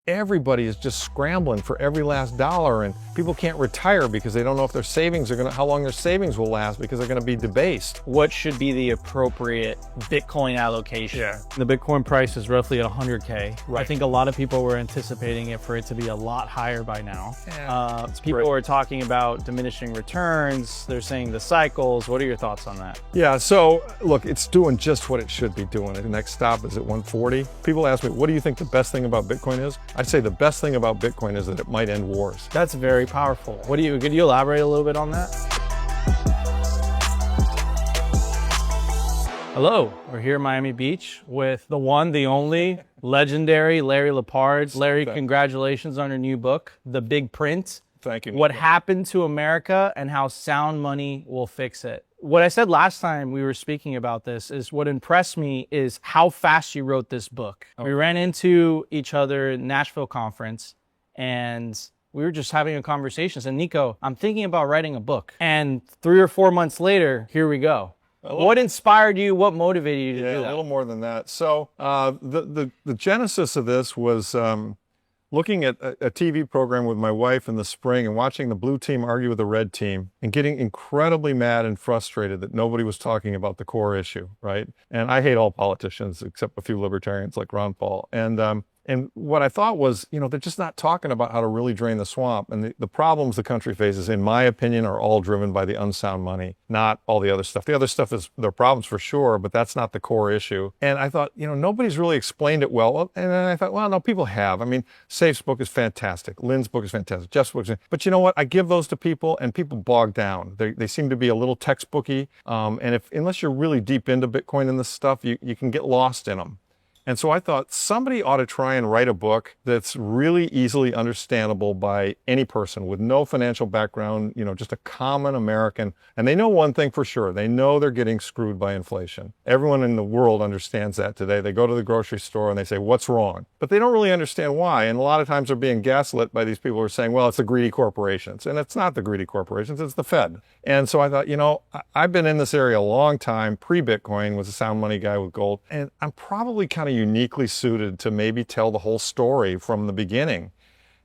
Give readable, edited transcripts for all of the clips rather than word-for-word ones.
everybody is just scrambling for every last dollar, and people can't retire because they don't know if their savings are how long their savings will last because they're going to be debased. What should be the appropriate Bitcoin allocation? Yeah. The Bitcoin price is roughly at 100K. Right. I think a lot of people were anticipating it for it to be a lot higher by now. Yeah, People are talking about diminishing returns. They're saying the cycles. What are your thoughts on that? Yeah, so look, it's doing just what it should be doing. The next stop is at 140. People ask me, what do you think the best thing about Bitcoin is? I'd say the best thing about Bitcoin is that it might end wars. That's very powerful. Could you elaborate a little bit on that? Hello, we're here in Miami Beach with the one, the only, legendary Larry Lepard. Larry, congratulations on your new book, The Big Print. Thank you. What happened to America and how sound money will fix it. What I said last time we were speaking about this is what impressed me is how fast you wrote this book. We ran into each other at Nashville conference and we were just having a conversation. I said, Nico, I'm thinking about writing a book. And 3 or 4 months later, here we go. What inspired you? What motivated you to do that? A little more than that. So the genesis of this was looking at a TV program with my wife in the spring and watching the blue team argue with the red team and getting incredibly mad and frustrated that nobody was talking about the core issue, right? And I hate all politicians except a few libertarians like Ron Paul. And what I thought was, they're just not talking about how to really drain the swamp. And the problems the country faces, in my opinion, are all driven by the unsound money, not all the other stuff. The other stuff is their problems for sure, but that's not the core issue. And I thought, nobody's really explained it well. And then I thought, well, no, people have. I mean, Safe's book is fantastic. Lynn's book is fantastic. Jeff's book is, but you know what? I give those to people and people bog down. They seem to be a little textbooky. And unless you're really deep into Bitcoin and this stuff, you can get lost in them. And so I thought somebody ought to try and write a book that's really easily understandable by any person with no financial background, just a common American. And they know one thing for sure. They know they're getting screwed by inflation. Everyone in the world understands that today. They go to the grocery store and they say, what's wrong? But they don't really understand why. And a lot of times they're being gaslit by these people who are saying, well, it's the greedy corporations. And it's not the greedy corporations, it's the Fed. And so I thought, I've been in this area a long time, pre-Bitcoin, was a sound money guy with gold. And I'm probably kind of uniquely suited to maybe tell the whole story from the beginning.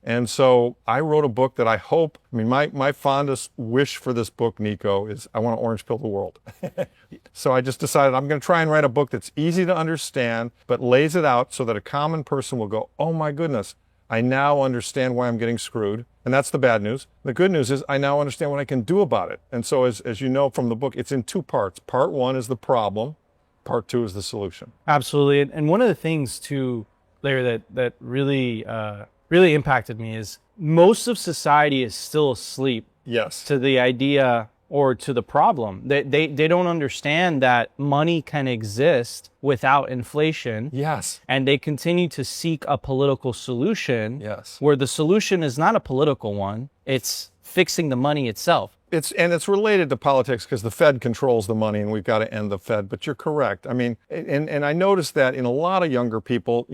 And so I wrote a book that I hope, my fondest wish for this book, Nico, is I want to orange pill the world. So I just decided I'm going to try and write a book that's easy to understand, but lays it out so that a common person will go, oh my goodness, I now understand why I'm getting screwed. And that's the bad news. The good news is I now understand what I can do about it. And so as you know from the book, it's in 2 parts. Part 1 is the problem. Part 2 is the solution. Absolutely. And one of the things too, Larry, that really really impacted me is most of society is still asleep. Yes. To the idea or to the problem. They don't understand that money can exist without inflation. Yes. And they continue to seek a political solution. Yes. Where the solution is not a political one. It's fixing the money itself. It's related to politics because the Fed controls the money and we've got to end the Fed. But you're correct. And I noticed that in a lot of younger people,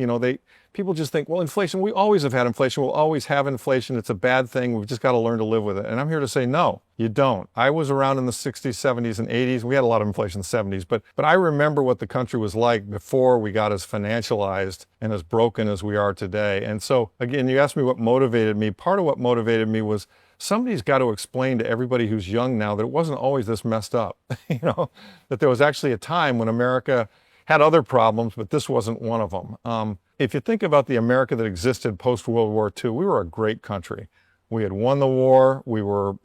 people just think, well, inflation, we always have had inflation. We'll always have inflation. It's a bad thing. We've just got to learn to live with it. And I'm here to say, no, you don't. I was around in the 60s, 70s, and 80s. We had a lot of inflation in the 70s, but I remember what the country was like before we got as financialized and as broken as we are today. And so, again, you asked me what motivated me. Part of what motivated me was somebody's got to explain to everybody who's young now that it wasn't always this messed up, that there was actually a time when America had other problems, but this wasn't one of them. If you think about the America that existed post-World War II, we were a great country. We had won the war. We were,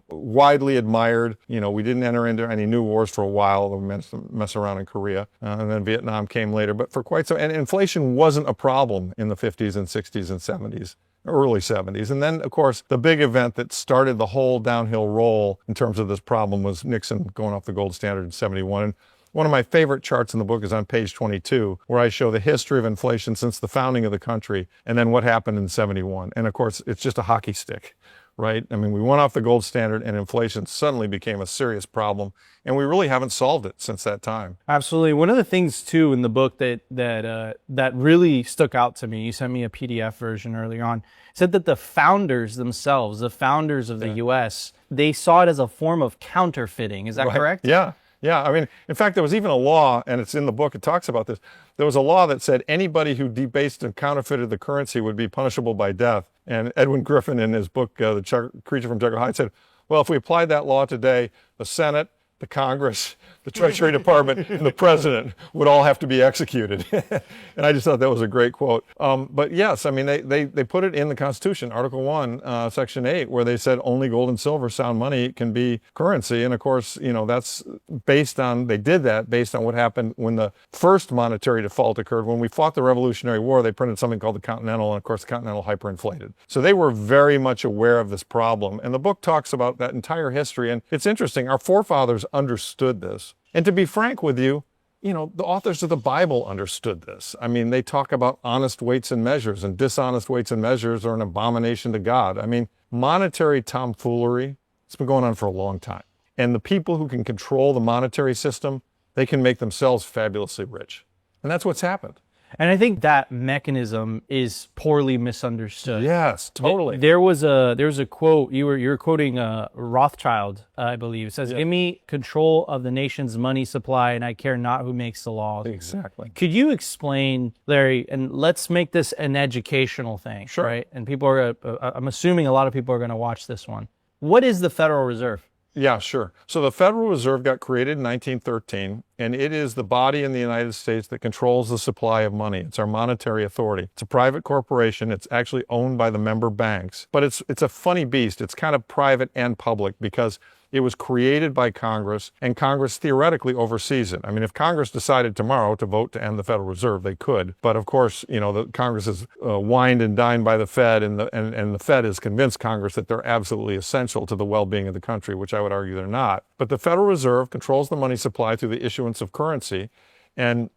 widely admired. We didn't enter into any new wars for a while. We mess around in Korea, and then Vietnam came later. But for quite some, and inflation wasn't a problem in the 50s and 60s and 70s. Early 70s. And then, of course, the big event that started the whole downhill roll in terms of this problem was Nixon going off the gold standard in 71. And one of my favorite charts in the book is on page 22, where I show the history of inflation since the founding of the country and then what happened in 71. And of course, it's just a hockey stick, right? We went off the gold standard and inflation suddenly became a serious problem. And we really haven't solved it since that time. Absolutely. One of the things too in the book that really stuck out to me, you sent me a PDF version early on, said that the founders themselves, the founders of the U.S., they saw it as a form of counterfeiting. Is that correct? Yeah. Yeah, I mean, in fact, there was even a law, and it's in the book, it talks about this. There was a law that said anybody who debased and counterfeited the currency would be punishable by death. And Edwin Griffin, in his book, The Creature from Jekyll Hyde, said, well, if we applied that law today, the Senate, the Congress, the Treasury Department, and the President would all have to be executed. And I just thought that was a great quote. But yes, I mean, they put it in the Constitution, Article 1, Section 8, where they said only gold and silver, sound money, can be currency. And of course, that's based on, they did that based on what happened when the first monetary default occurred. When we fought the Revolutionary War, they printed something called the Continental, and of course, the Continental hyperinflated. So they were very much aware of this problem. And the book talks about that entire history. And it's interesting, our forefathers understood this. And to be frank with you, the authors of the Bible understood this. I mean, they talk about honest weights and measures, and dishonest weights and measures are an abomination to God. I mean, monetary tomfoolery, it's been going on for a long time. And the people who can control the monetary system, they can make themselves fabulously rich. And that's what's happened. And I think that mechanism is poorly misunderstood. Yes, totally. There was a quote, you were quoting Rothschild, I believe. It says, "Give me control of the nation's money supply, and I care not who makes the laws." Exactly. Could you explain, Larry, and let's make this an educational thing, Sure. right? And people are, I'm assuming a lot of people are going to watch this one. What is the Federal Reserve? Yeah, sure. So the Federal Reserve got created in 1913, and it is the body in the United States that controls the supply of money. It's our monetary authority. It's a private corporation. It's actually owned by the member banks. But it's a funny beast. It's kind of private and public because it was created by Congress, and Congress theoretically oversees it. I mean, if Congress decided tomorrow to vote to end the Federal Reserve, they could. But of course, the Congress is wined and dined by the Fed, and the Fed has convinced Congress that they're absolutely essential to the well-being of the country, which I would argue they're not. But the Federal Reserve controls the money supply through the issuance of currency, and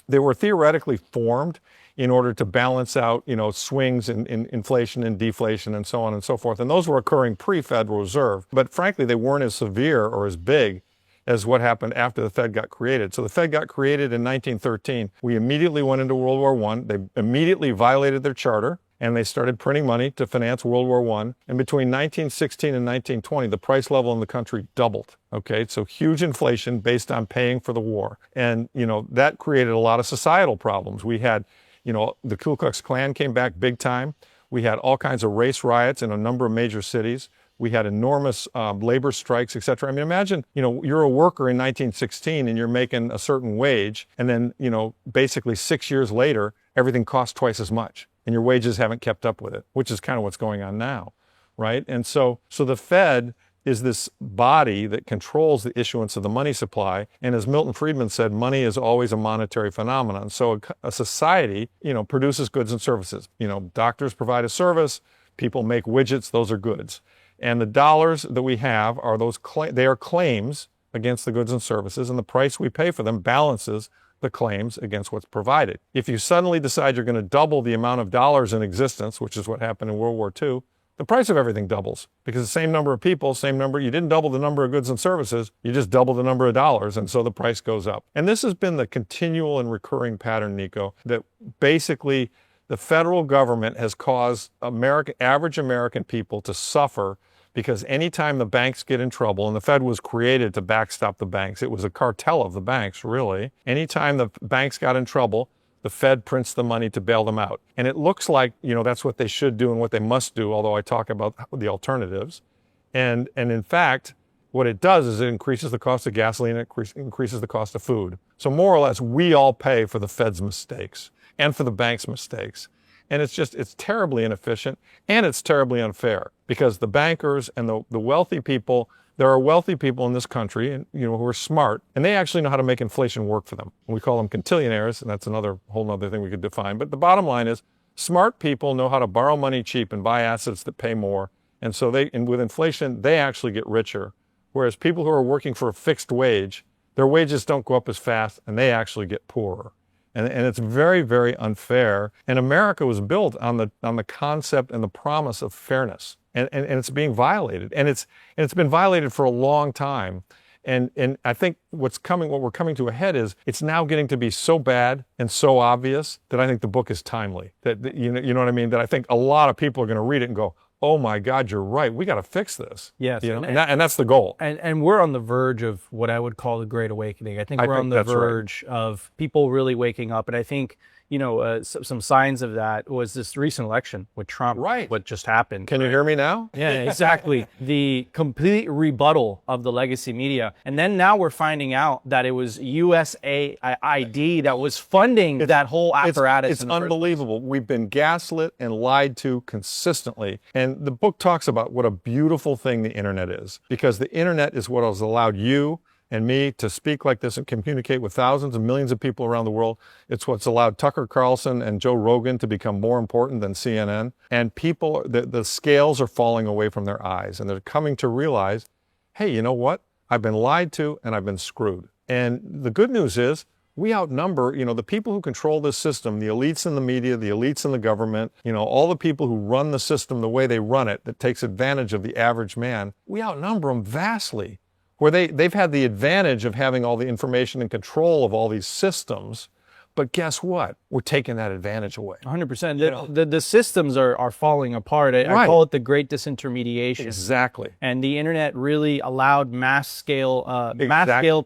they were theoretically formed in order to balance out, swings in inflation and deflation and so on and so forth. And those were occurring pre-Federal Reserve. But frankly, they weren't as severe or as big as what happened after the Fed got created. So the Fed got created in 1913. We immediately went into World War I. They immediately violated their charter, and they started printing money to finance World War I. And between 1916 and 1920, the price level in the country doubled. Okay, so huge inflation based on paying for the war. And, that created a lot of societal problems. We had the Ku Klux Klan came back big time. We had all kinds of race riots in a number of major cities. We had enormous labor strikes, et cetera. I mean, imagine, you're a worker in 1916 and you're making a certain wage, and then, basically 6 years later, everything costs twice as much, and your wages haven't kept up with it, which is kind of what's going on now, right? And so the Fed is this body that controls the issuance of the money supply. And as Milton Friedman said, money is always a monetary phenomenon. So a society, produces goods and services. Doctors provide a service, people make widgets, those are goods. And the dollars that we have are they are claims against the goods and services, and the price we pay for them balances the claims against what's provided. If you suddenly decide you're going to double the amount of dollars in existence, which is what happened in World War II, the price of everything doubles because the same number of people, you didn't double the number of goods and services, you just double the number of dollars, and so the price goes up. And this has been the continual and recurring pattern, Nico, that basically the federal government has caused average American people to suffer because anytime the banks get in trouble, and the Fed was created to backstop the banks, it was a cartel of the banks, really. Anytime the banks got in trouble, the Fed prints the money to bail them out. And it looks like, that's what they should do and what they must do, although I talk about the alternatives. And in fact, what it does is it increases the cost of gasoline, it increases the cost of food. So more or less, we all pay for the Fed's mistakes and for the bank's mistakes. And it's terribly inefficient, and it's terribly unfair because the bankers and the wealthy people, there are wealthy people in this country, who are smart, and they actually know how to make inflation work for them. We call them quintillionaires, and that's whole other thing we could define. But the bottom line is, smart people know how to borrow money cheap and buy assets that pay more. And so with inflation, they actually get richer. Whereas people who are working for a fixed wage, their wages don't go up as fast, and they actually get poorer. And it's very, very unfair. And America was built on the concept and the promise of fairness. And it's being violated. And it's been violated for a long time. And I think what we're coming to a head is it's now getting to be so bad and so obvious that I think the book is timely. That you know what I mean? That I think a lot of people are going to read it and go, oh my God, you're right. We got to fix this. Yes. You know? And that's the goal. And we're on the verge of what I would call the Great Awakening. I think we're on the that's right. verge of people really waking up. And I think, some signs of that was this recent election with Trump. Right. What just happened. Can you hear me now? Yeah, exactly. The complete rebuttal of the legacy media. And then now we're finding out that it was USAID that was funding that whole apparatus. It's unbelievable. We've been gaslit and lied to consistently. And the book talks about what a beautiful thing the internet is, because the internet is what has allowed you and me to speak like this and communicate with thousands and millions of people around the world. It's what's allowed Tucker Carlson and Joe Rogan to become more important than CNN. And people, the scales are falling away from their eyes, and they're coming to realize, hey, you know what? I've been lied to and I've been screwed. And the good news is we outnumber, the people who control this system, the elites in the media, the elites in the government, all the people who run the system the way they run it, that takes advantage of the average man. We outnumber them vastly. Where they've had the advantage of having all the information and control of all these systems. But guess what? We're taking that advantage away. 100%. The systems are falling apart. I call it the great disintermediation. Exactly. And the internet really allowed mass scale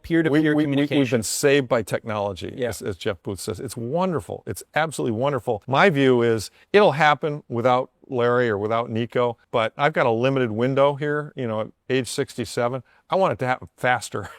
peer-to-peer communication. We've been saved by technology, as Jeff Booth says. It's wonderful. It's absolutely wonderful. My view is it'll happen without Larry or without Nico, but I've got a limited window here, at age 67. I want it to happen faster,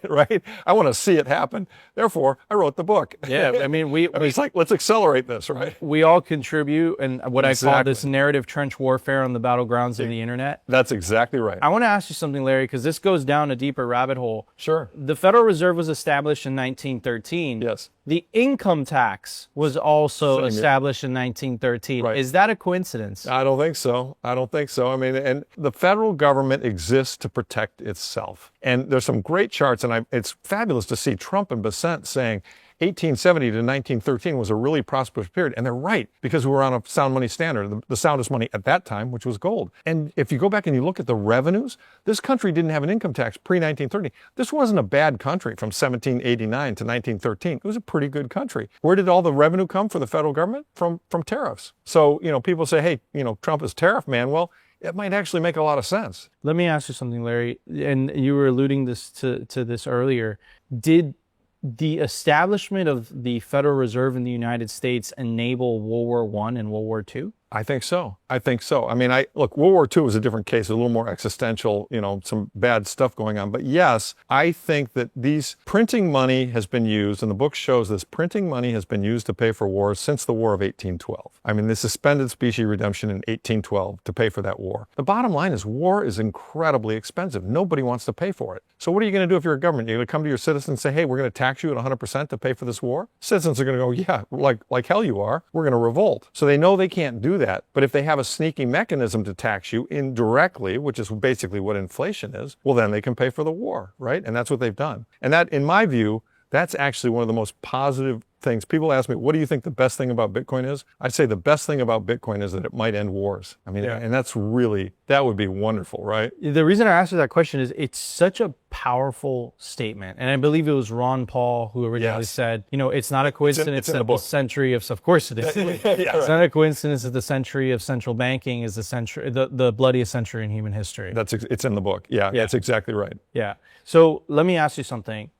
right? I want to see it happen. Therefore, I wrote the book. Yeah, I mean, it's like, let's accelerate this, right? We all contribute in what I call this narrative trench warfare on the battlegrounds of the internet. That's exactly right. I want to ask you something, Larry, because this goes down a deeper rabbit hole. Sure. The Federal Reserve was established in 1913. Yes. The income tax was also established in 1913. Right. Is that a coincidence? I don't think so. I mean, and the federal government exists to protect itself. And there's some great charts, and it's fabulous to see Trump and Besant saying 1870 to 1913 was a really prosperous period. And they're right, because we were on a sound money standard, the soundest money at that time, which was gold. And if you go back and you look at the revenues, this country didn't have an income tax pre-1930. This wasn't a bad country from 1789 to 1913. It was a pretty good country. Where did all the revenue come for the federal government? From tariffs. So, people say, hey, Trump is tariff man. Well, it might actually make a lot of sense. Let me ask you something, Larry, and you were alluding to this earlier. Did the establishment of the Federal Reserve in the United States enable World War I and World War II? I think so. I mean, look, World War II was a different case, a little more existential, some bad stuff going on. But yes, I think that these printing money has been used, and the book shows this, printing money has been used to pay for wars since the War of 1812. I mean, the suspended specie redemption in 1812 to pay for that war. The bottom line is war is incredibly expensive. Nobody wants to pay for it. So what are you going to do if you're a government? You're going to come to your citizens and say, hey, we're going to tax you at 100% to pay for this war? Citizens are going to go, yeah, like hell you are. We're going to revolt. So they know they can't do that. But if they have a sneaky mechanism to tax you indirectly, which is basically what inflation is, well, then they can pay for the war, right? And that's what they've done. And that, in my view, that's actually one of the most positive things. People ask me, what do you think the best thing about Bitcoin is? I'd say the best thing about Bitcoin is that it might end wars. I mean, and that would be wonderful, right? The reason I asked you that question is it's such a powerful statement. And I believe it was Ron Paul who originally said, it's not a coincidence that the century of course it is. It's not a coincidence that the century of central banking is the bloodiest century in human history. It's in the book. Yeah, that's exactly right. Yeah. So let me ask you something.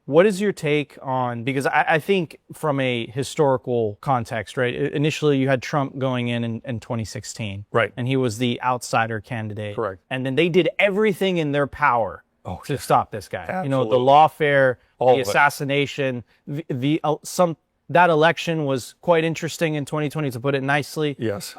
What is your take on, because I think from a historical context, right? Initially you had Trump going in 2016. Right. And he was the outsider candidate. Correct. And then they did everything in their power to stop this guy. Absolutely. The lawfare, the assassination, that election was quite interesting in 2020, to put it nicely. Yes.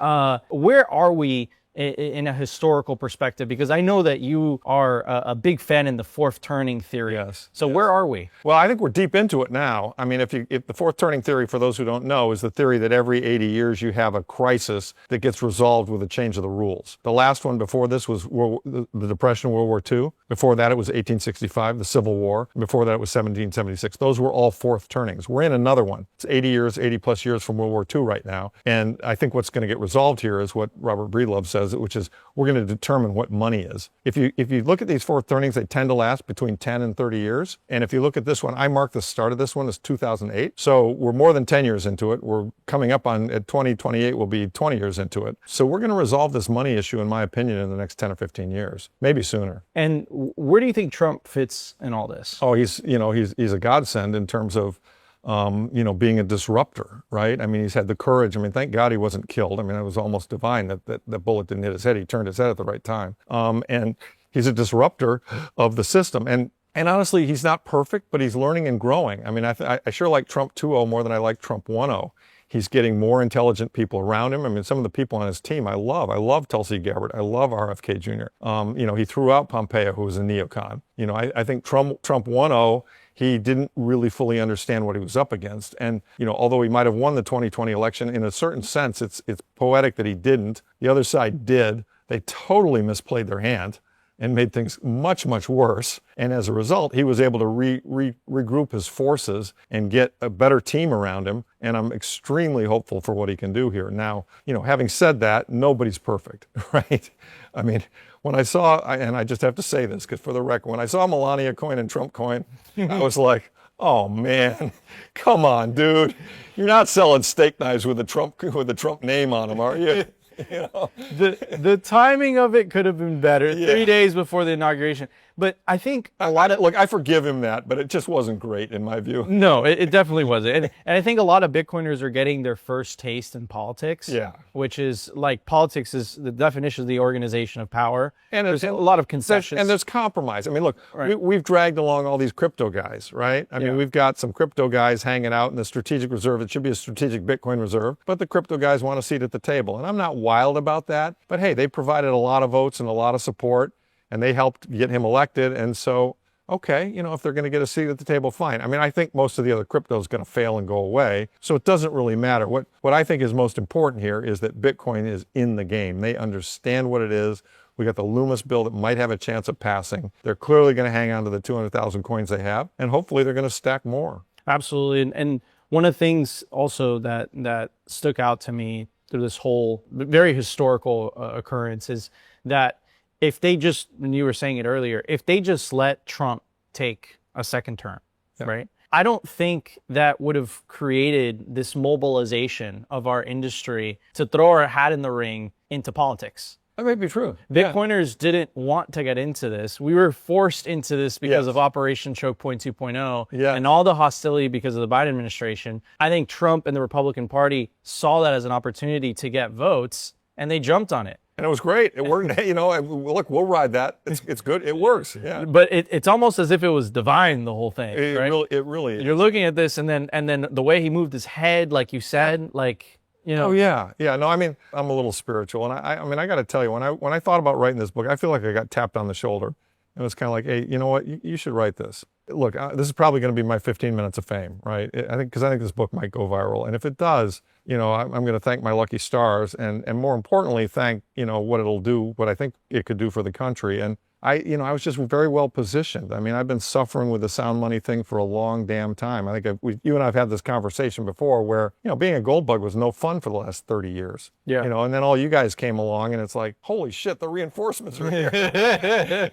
Where are we in a historical perspective? Because I know that you are a big fan in the fourth turning theory. Yes. So where are we? Well, I think we're deep into it now. I mean, if the fourth turning theory, for those who don't know, is the theory that every 80 years you have a crisis that gets resolved with a change of the rules. The last one before this was the Depression, World War II. Before that, it was 1865, the Civil War. Before that, it was 1776. Those were all fourth turnings. We're in another one. It's 80 plus years from World War II right now. And I think what's going to get resolved here is what Robert Breedlove says, says, which is we're going to determine what money is. If you look at these fourth turnings, they tend to last between 10 and 30 years. And if you look at this one, I marked the start of this one as 2008. So we're more than 10 years into it. We're coming up on, at 2028, we'll be 20 years into it. So we're going to resolve this money issue, in my opinion, in the next 10 or 15 years, maybe sooner. And where do you think Trump fits in all this? Oh, he's a godsend in terms of, being a disruptor, right? I mean, he's had the courage. I mean, thank God he wasn't killed. I mean, it was almost divine that bullet didn't hit his head. He turned his head at the right time. And he's a disruptor of the system. And honestly, he's not perfect, but he's learning and growing. I mean, I sure like Trump 2.0 more than I like Trump 1.0. He's getting more intelligent people around him. I mean, some of the people on his team, I love. I love Tulsi Gabbard. I love RFK Jr. He threw out Pompeo, who was a neocon. I think Trump 1.0, he didn't really fully understand what he was up against. And, although he might have won the 2020 election, in a certain sense, it's poetic that he didn't. The other side did. They totally misplayed their hand and made things much, much worse. And as a result, he was able to regroup his forces and get a better team around him. And I'm extremely hopeful for what he can do here. Now, having said that, nobody's perfect, right? I mean, when I saw, and I just have to say this, because for the record, when I saw Melania coin and Trump coin, I was like, oh man, come on, dude. You're not selling steak knives with the Trump name on them, are you? The timing of it could have been better. Yeah. 3 days before the inauguration. But I think look, I forgive him that, but it just wasn't great in my view. No, it definitely wasn't. And I think a lot of Bitcoiners are getting their first taste in politics. Yeah. Which is like, politics is the definition of the organization of power. And there's a lot of concessions. And there's compromise. I mean, look, right. we've dragged along all these crypto guys, right? I mean, we've got some crypto guys hanging out in the strategic reserve. It should be a strategic Bitcoin reserve, but the crypto guys want a seat at the table. And I'm not wild about that, but hey, they provided a lot of votes and a lot of support, and they helped get him elected. And so, okay, if they're going to get a seat at the table, fine. I mean, I think most of the other crypto is going to fail and go away. So it doesn't really matter. What I think is most important here is that Bitcoin is in the game. They understand what it is. We got the Loomis bill that might have a chance of passing. They're clearly going to hang on to the 200,000 coins they have, and hopefully they're going to stack more. Absolutely. And one of the things also that stuck out to me through this whole very historical occurrence is that if they just, and you were saying it earlier, if they just let Trump take a second term, right? I don't think that would have created this mobilization of our industry to throw our hat in the ring into politics. That may be true. Bitcoiners didn't want to get into this. We were forced into this because of Operation Choke Point 2.0 and all the hostility because of the Biden administration. I think Trump and the Republican Party saw that as an opportunity to get votes, and they jumped on it. And it was great. It worked. Look, we'll ride that. It's good. It works. Yeah. But it's almost as if it was divine, the whole thing. Right? It really is. You're looking at this, and then the way he moved his head, like you said, like, Oh yeah. No, I mean, I'm a little spiritual, and I got to tell you, when I thought about writing this book, I feel like I got tapped on the shoulder. It was kind of like, hey, you know what? You should write this. Look, this is probably going to be my 15 minutes of fame, right? I think this book might go viral, and if it does, I'm going to thank my lucky stars, and more importantly, thank what it'll do, what I think it could do for the country. And I was just very well positioned. I mean, I've been suffering with the sound money thing for a long damn time. I think you and I have had this conversation before where, being a gold bug was no fun for the last 30 years. Yeah. And then all you guys came along and it's like, holy shit, the reinforcements are here.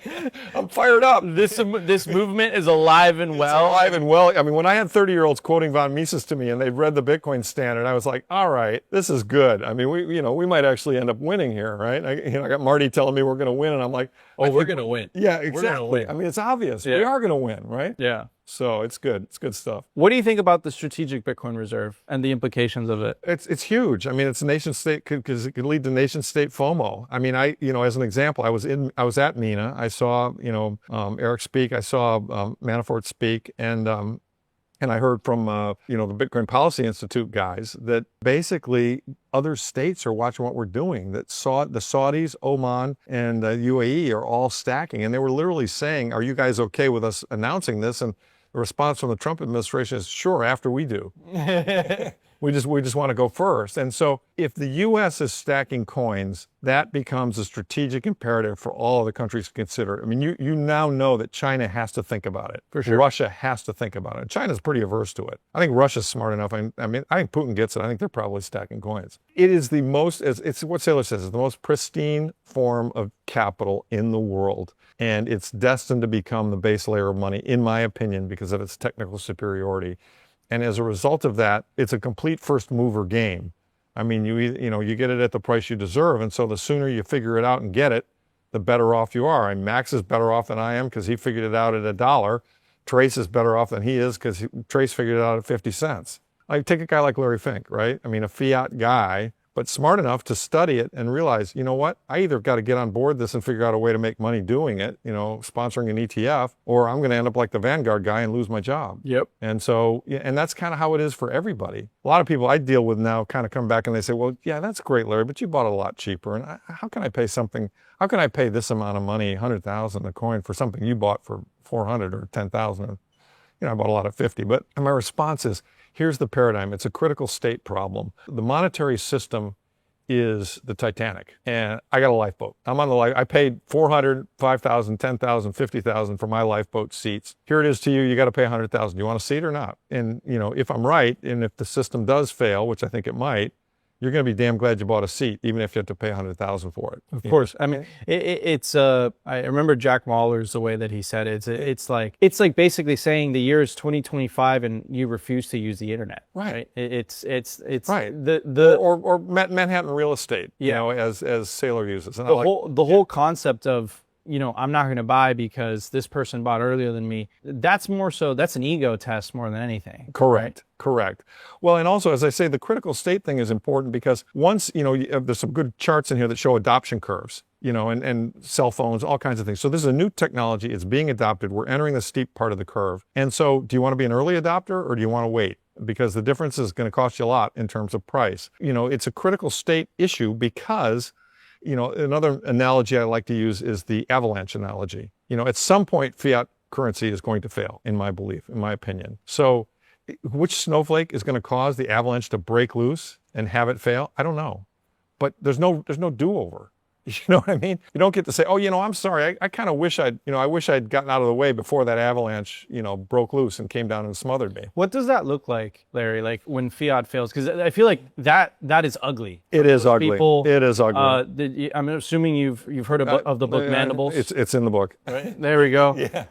I'm fired up. This movement is alive and well. It's alive and well. I mean, when I had 30-year-olds quoting von Mises to me and they'd read the Bitcoin Standard, I was like, all right, this is good. I mean, we might actually end up winning here, right? I got Marty telling me we're going to win, and I'm like, we're going to win. Yeah, exactly. I mean, it's obvious. Yeah. We are going to win, right? Yeah. So it's good. It's good stuff. What do you think about the strategic Bitcoin reserve and the implications of it? It's huge. I mean, it's nation state because it could lead to nation state FOMO. I mean, as an example, I was at MENA. I saw Eric speak. I saw Manafort speak, and I heard from the Bitcoin Policy Institute guys that basically other states are watching what we're doing. That the Saudis, Oman, and UAE are all stacking, and they were literally saying, "Are you guys okay with us announcing this?" And the response from the Trump administration is, "Sure, after we do." We just want to go first. And so if the U.S. is stacking coins, that becomes a strategic imperative for all of the countries to consider. I mean, you now know that China has to think about it. For sure. Russia has to think about it. China's pretty averse to it. I think Russia's smart enough. I mean, I think Putin gets it. I think they're probably stacking coins. It is the most, it's what Saylor says, it's the most pristine form of capital in the world. And it's destined to become the base layer of money, in my opinion, because of its technical superiority. And as a result of that, it's a complete first mover game. I mean, you get it at the price you deserve. And so the sooner you figure it out and get it, the better off you are. And Max is better off than I am because he figured it out at $1. Trace is better off than he is because Trace figured it out at 50 cents. Like, take a guy like Larry Fink, right? I mean, a fiat guy, but smart enough to study it and realize, you know what? I either got to get on board this and figure out a way to make money doing it, sponsoring an ETF, or I'm going to end up like the Vanguard guy and lose my job. Yep. And so, and that's kind of how it is for everybody. A lot of people I deal with now kind of come back and they say, well, yeah, that's great, Larry, but you bought it a lot cheaper. And how can I pay this amount of money, 100,000 a coin, for something you bought for 400 or 10,000? I bought a lot at 50. But my response is, here's the paradigm. It's a critical state problem. The monetary system is the Titanic. And I got a lifeboat. I'm on the I paid 400, 5,000, 10,000, 50,000 for my lifeboat seats. Here it is to you. You got to pay 100,000. Do you want a seat or not? And, if I'm right, and if the system does fail, which I think it might, you're going to be damn glad you bought a seat, even if you have to pay 100,000 for it. Of course. I mean, it's I remember Jack Mahler's the way that he said it. It's like basically saying the year is 2025 and you refuse to use the internet. Right. It's right. Or Manhattan real estate, as Saylor uses. And the whole concept of, I'm not going to buy because this person bought earlier than me. That's an ego test more than anything. Correct. Right? Correct. Well, and also, as I say, the critical state thing is important because once, there's some good charts in here that show adoption curves, and cell phones, all kinds of things. So this is a new technology. It's being adopted. We're entering the steep part of the curve. And so do you want to be an early adopter or do you want to wait? Because the difference is going to cost you a lot in terms of price. It's a critical state issue because another analogy I like to use is the avalanche analogy. At some point, fiat currency is going to fail, in my belief, in my opinion. So which snowflake is going to cause the avalanche to break loose and have it fail? I don't know. But there's no do-over. You know what I mean? You don't get to say, oh, I'm sorry. I kind of wish I'd gotten out of the way before that avalanche, broke loose and came down and smothered me. What does that look like, Larry? Like when fiat fails? Because I feel like that is ugly. It is ugly. It is ugly. I'm assuming you've heard of the book Mandibles. It's in the book. Right? There we go. Yeah.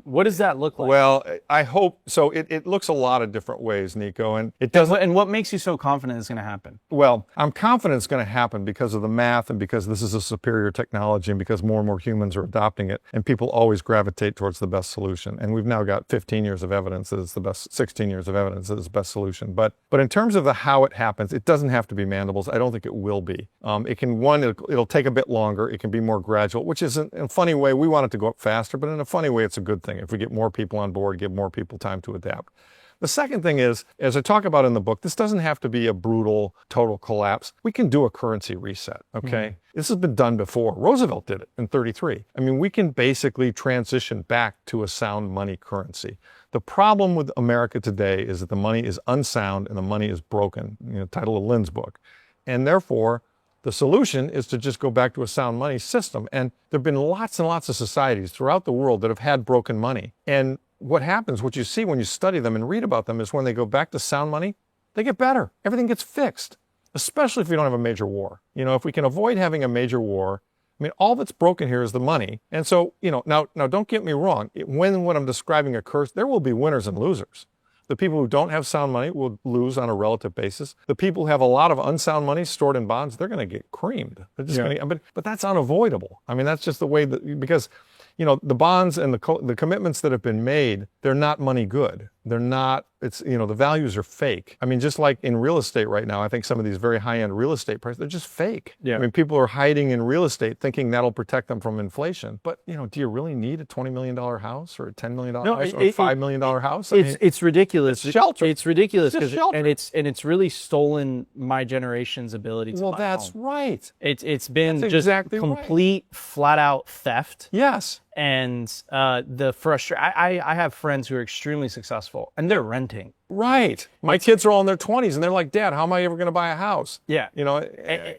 What does that look like? Well, I hope so. It looks a lot of different ways, Nico, and it doesn't. And what makes you so confident it's going to happen? Well, I'm confident it's going to happen because of the math and because this is a superior technology and because more and more humans are adopting it, and people always gravitate towards the best solution. And we've now got 15 years of evidence that it's the best, 16 years of evidence that it's the best solution. But in terms of the how it happens, it doesn't have to be Mandibles. I don't think it will be. It'll take a bit longer. It can be more gradual, which is in a funny way, we want it to go up faster, but in a funny way, it's a good thing. If we get more people on board, give more people time to adapt. The second thing is, as I talk about in the book, this doesn't have to be a brutal, total collapse. We can do a currency reset, okay? Mm-hmm. This has been done before. Roosevelt did it in 1933. I mean, we can basically transition back to a sound money currency. The problem with America today is that the money is unsound and the money is broken, title of Lynn's book. And therefore, the solution is to just go back to a sound money system. And there have been lots and lots of societies throughout the world that have had broken money. And what happens, what you see when you study them and read about them, is when they go back to sound money, they get better. Everything gets fixed, especially if we don't have a major war. If we can avoid having a major war, I mean, all that's broken here is the money. And so, now don't get me wrong. When I'm describing a curse, there will be winners and losers. The people who don't have sound money will lose on a relative basis. The people who have a lot of unsound money stored in bonds, they're going to get creamed. They're just going to, but that's unavoidable. I mean, that's just the way that, because the bonds and the commitments that have been made, they're not money good. They're not, the values are fake. I mean, just like in real estate right now, I think some of these very high-end real estate prices, they're just fake. Yeah. I mean, people are hiding in real estate thinking that'll protect them from inflation. But, do you really need a $20 million house or a $10 million house or a $5 million house? It's ridiculous. It's shelter. It's ridiculous. It's shelter. And it's really stolen my generation's ability to buy that's home. Right. It's been that's just exactly complete, flat-out theft. Yes. And the frustration, I have friends who are extremely successful and they're renting. Right. My kids are all in their 20s and they're like, Dad, how am I ever going to buy a house? Yeah. You know,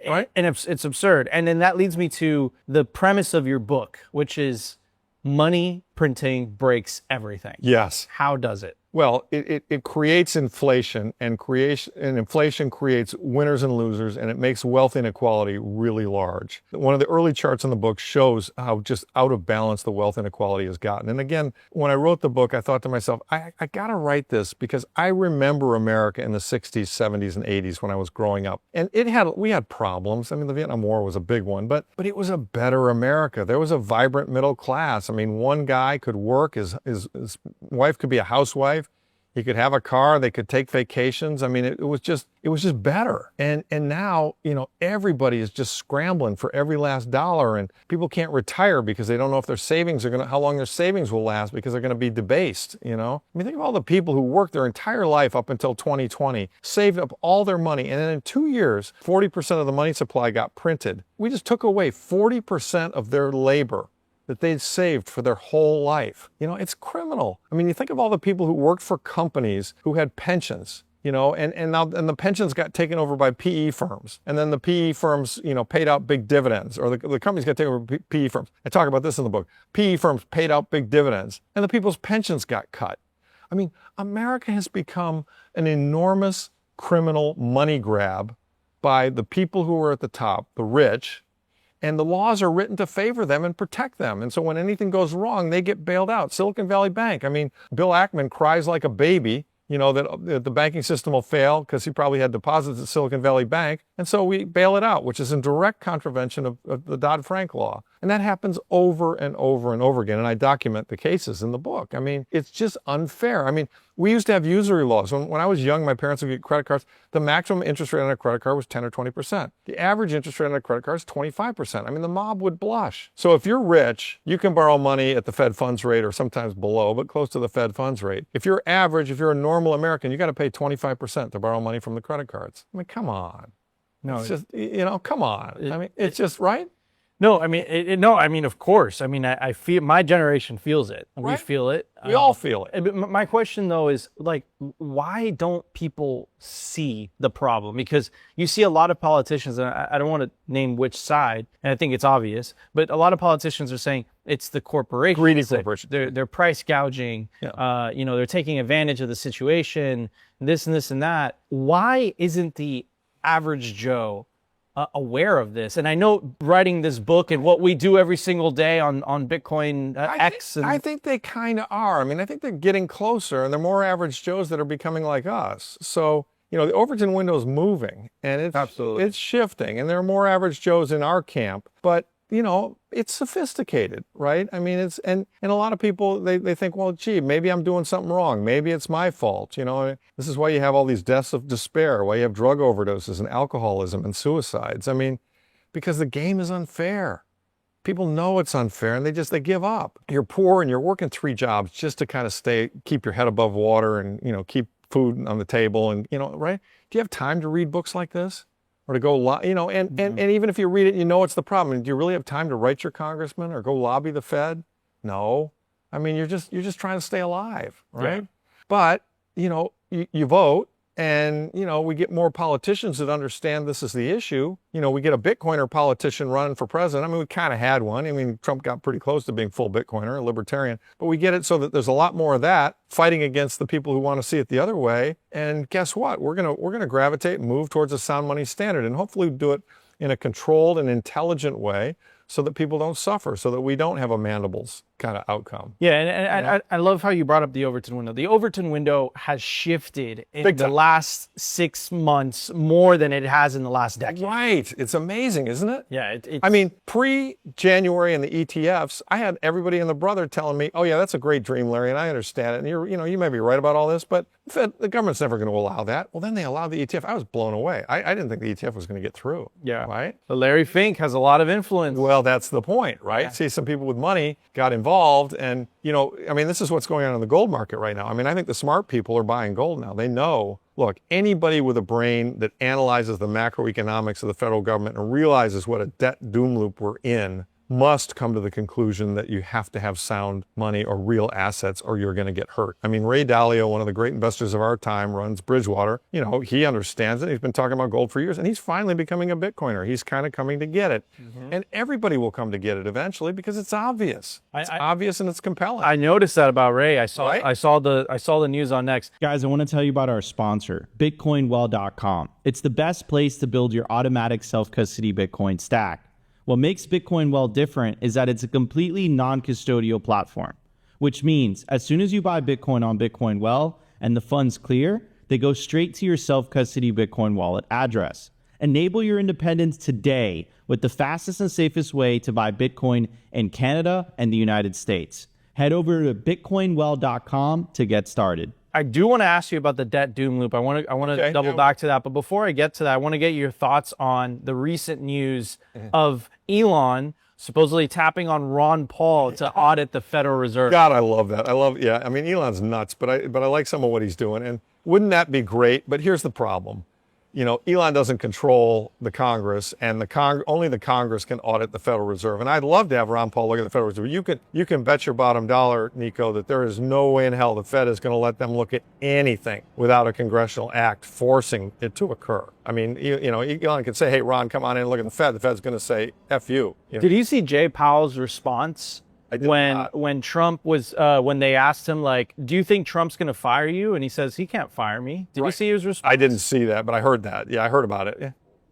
right? And it's absurd. And then that leads me to the premise of your book, which is money printing breaks everything. Yes. How does it? Well, it creates inflation, and inflation creates winners and losers, and it makes wealth inequality really large. One of the early charts in the book shows how just out of balance the wealth inequality has gotten. And again, when I wrote the book, I thought to myself, I got to write this because I remember America in the 60s, 70s, and 80s when I was growing up. And we had problems. I mean, the Vietnam War was a big one, but it was a better America. There was a vibrant middle class. I mean, one guy could work, his wife could be a housewife. He could have a car, they could take vacations. I mean, it was just better. And now, you know, everybody is just scrambling for every last dollar, and people can't retire because they don't know if their savings are how long their savings will last because they're going to be debased, you know? I mean, think of all the people who worked their entire life up until 2020, saved up all their money, and then in 2 years, 40% of the money supply got printed. We just took away 40% of their labor that they'd saved for their whole life. You know, it's criminal. I mean, you think of all the people who worked for companies who had pensions, you know, and the pensions got taken over by PE firms. And then the PE firms, you know, paid out big dividends, or the companies got taken over by PE firms. I talk about this in the book. PE firms paid out big dividends, and the people's pensions got cut. I mean, America has become an enormous criminal money grab by the people who are at the top, the rich, and the laws are written to favor them and protect them. And so when anything goes wrong, they get bailed out. Silicon Valley Bank. I mean, Bill Ackman cries like a baby, you know, that the banking system will fail because he probably had deposits at Silicon Valley Bank. And so we bail it out, which is in direct contravention of the Dodd-Frank law. And that happens over and over and over again. And I document the cases in the book. I mean, it's just unfair. I mean, we used to have usury laws. When I was young, my parents would get credit cards. The maximum interest rate on a credit card was 10 or 20%. The average interest rate on a credit card is 25%. I mean, the mob would blush. So if you're rich, you can borrow money at the Fed funds rate or sometimes below, but close to the Fed funds rate. If you're average, if you're a normal American, you got to pay 25% to borrow money from the credit cards. I mean, come on. No, it's just, you know, come on. I mean, it's just right. No, I mean, no, I mean, of course. I mean, I feel my generation feels it. We Right. feel it. We all feel it. But my question though is like, why don't people see the problem? Because you see a lot of politicians, and I don't want to name which side, and I think it's obvious, but a lot of politicians are saying it's the corporations. Greedy corporations. They're price gouging. Yeah. You know, they're taking advantage of the situation, this and this and that. Why isn't the average Joe aware of this? And I know writing this book and what we do every single day on Bitcoin X. I think they kind of are. I mean, I think they're getting closer, and they're more average Joes that are becoming like us. So, you know, the Overton window is moving, and it's shifting, and there are more average Joes in our camp. But you know, it's sophisticated, right? I mean, and a lot of people, they think, well, gee, maybe I'm doing something wrong. Maybe it's my fault. You know, this is why you have all these deaths of despair, why you have drug overdoses and alcoholism and suicides. I mean, because the game is unfair. People know it's unfair, and they give up. You're poor and you're working 3 jobs just to kind of keep your head above water and, you know, keep food on the table and, you know, right? Do you have time to read books like this? Or to go, you know, and even if you read it, you know it's the problem. Do you really have time to write your congressman or go lobby the Fed? No. I mean, you're just trying to stay alive, right? Yeah. But, you know, you vote, and, you know, we get more politicians that understand this is the issue. You know, we get a Bitcoiner politician running for president. I mean, we kind of had one. I mean, Trump got pretty close to being full Bitcoiner, a libertarian. But we get it so that there's a lot more of that fighting against the people who want to see it the other way. And guess what? We're gonna gravitate and move towards a sound money standard, and hopefully do it in a controlled and intelligent way so that people don't suffer, so that we don't have a mandibles kind of outcome. Yeah, and I love how you brought up the Overton window. The Overton window has shifted in the last 6 months more than it has in the last decade. Right. It's amazing, isn't it? Yeah. I mean, pre-January and the ETFs, I had everybody and the brother telling me, oh yeah, that's a great dream, Larry, and I understand it. And you may be right about all this, but the government's never going to allow that. Well, then they allowed the ETF. I was blown away. I didn't think the ETF was going to get through. Yeah. Right? But Larry Fink has a lot of influence. Well, that's the point, right? Yeah. See, some people with money got involved, and, you know, I mean, this is what's going on in the gold market right now. I mean, I think the smart people are buying gold now. They know, look, anybody with a brain that analyzes the macroeconomics of the federal government and realizes what a debt doom loop we're in, must come to the conclusion that you have to have sound money or real assets or you're going to get hurt. I mean, Ray Dalio, one of the great investors of our time, runs Bridgewater. You know, he understands it. He's been talking about gold for years, and he's finally becoming a Bitcoiner. He's kind of coming to get it. And everybody will come to get it eventually because it's obvious. It's obvious and it's compelling. I noticed that about Ray. I saw Right? I saw the news on Next. Guys, I want to tell you about our sponsor, BitcoinWell.com. It's the best place to build your automatic self-custody Bitcoin stack. What makes Bitcoin Well different is that it's a completely non-custodial platform, which means as soon as you buy Bitcoin on Bitcoin Well and the funds clear, they go straight to your self-custody Bitcoin wallet address. Enable your independence today with the fastest and safest way to buy Bitcoin in Canada and the United States. Head over to bitcoinwell.com to get started. I do want to ask you about the debt doom loop. I want to double back to that. But before I get to that, I want to get your thoughts on the recent news of Elon supposedly tapping on Ron Paul to audit the Federal Reserve. God, I love that. I mean, Elon's nuts, but I like some of what he's doing. And wouldn't that be great? But here's the problem. You know, Elon doesn't control the Congress, and only the Congress can audit the Federal Reserve. And I'd love to have Ron Paul look at the Federal Reserve. You can bet your bottom dollar, Nico, that there is no way in hell the Fed is going to let them look at anything without a congressional act forcing it to occur. I mean, you know, Elon could say, "Hey, Ron, come on in and look at the Fed." The Fed's going to say, "F you." You know? Did you see Jay Powell's response when Trump was when they asked him, like, do you think Trump's going to fire you? And he says he can't fire me. Did you see his response? I didn't see that, but I heard that. Yeah, I heard about it. Yeah.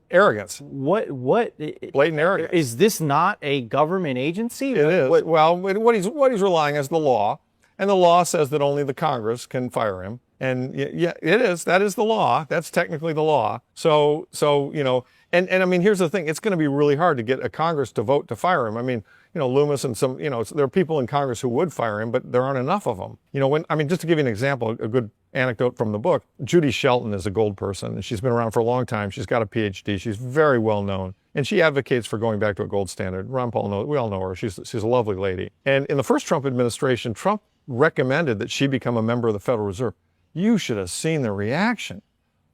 Arrogance. What Blatant arrogance. Is this not a government agency? It is. Well, what he's relying on is the law, and the law says that only the Congress can fire him. And yeah, it is. That is the law. That's technically the law. So you know, and I mean, here's the thing. It's going to be really hard to get a Congress to vote to fire him. I mean, you know, Loomis and some, you know, there are people in Congress who would fire him, but there aren't enough of them. You know, just to give you an example, a good anecdote from the book, Judy Shelton is a gold person, and she's been around for a long time. She's got a PhD. She's very well known, and she advocates for going back to a gold standard. Ron Paul we all know her. She's a lovely lady. And in the first Trump administration, Trump recommended that she become a member of the Federal Reserve. You should have seen the reaction.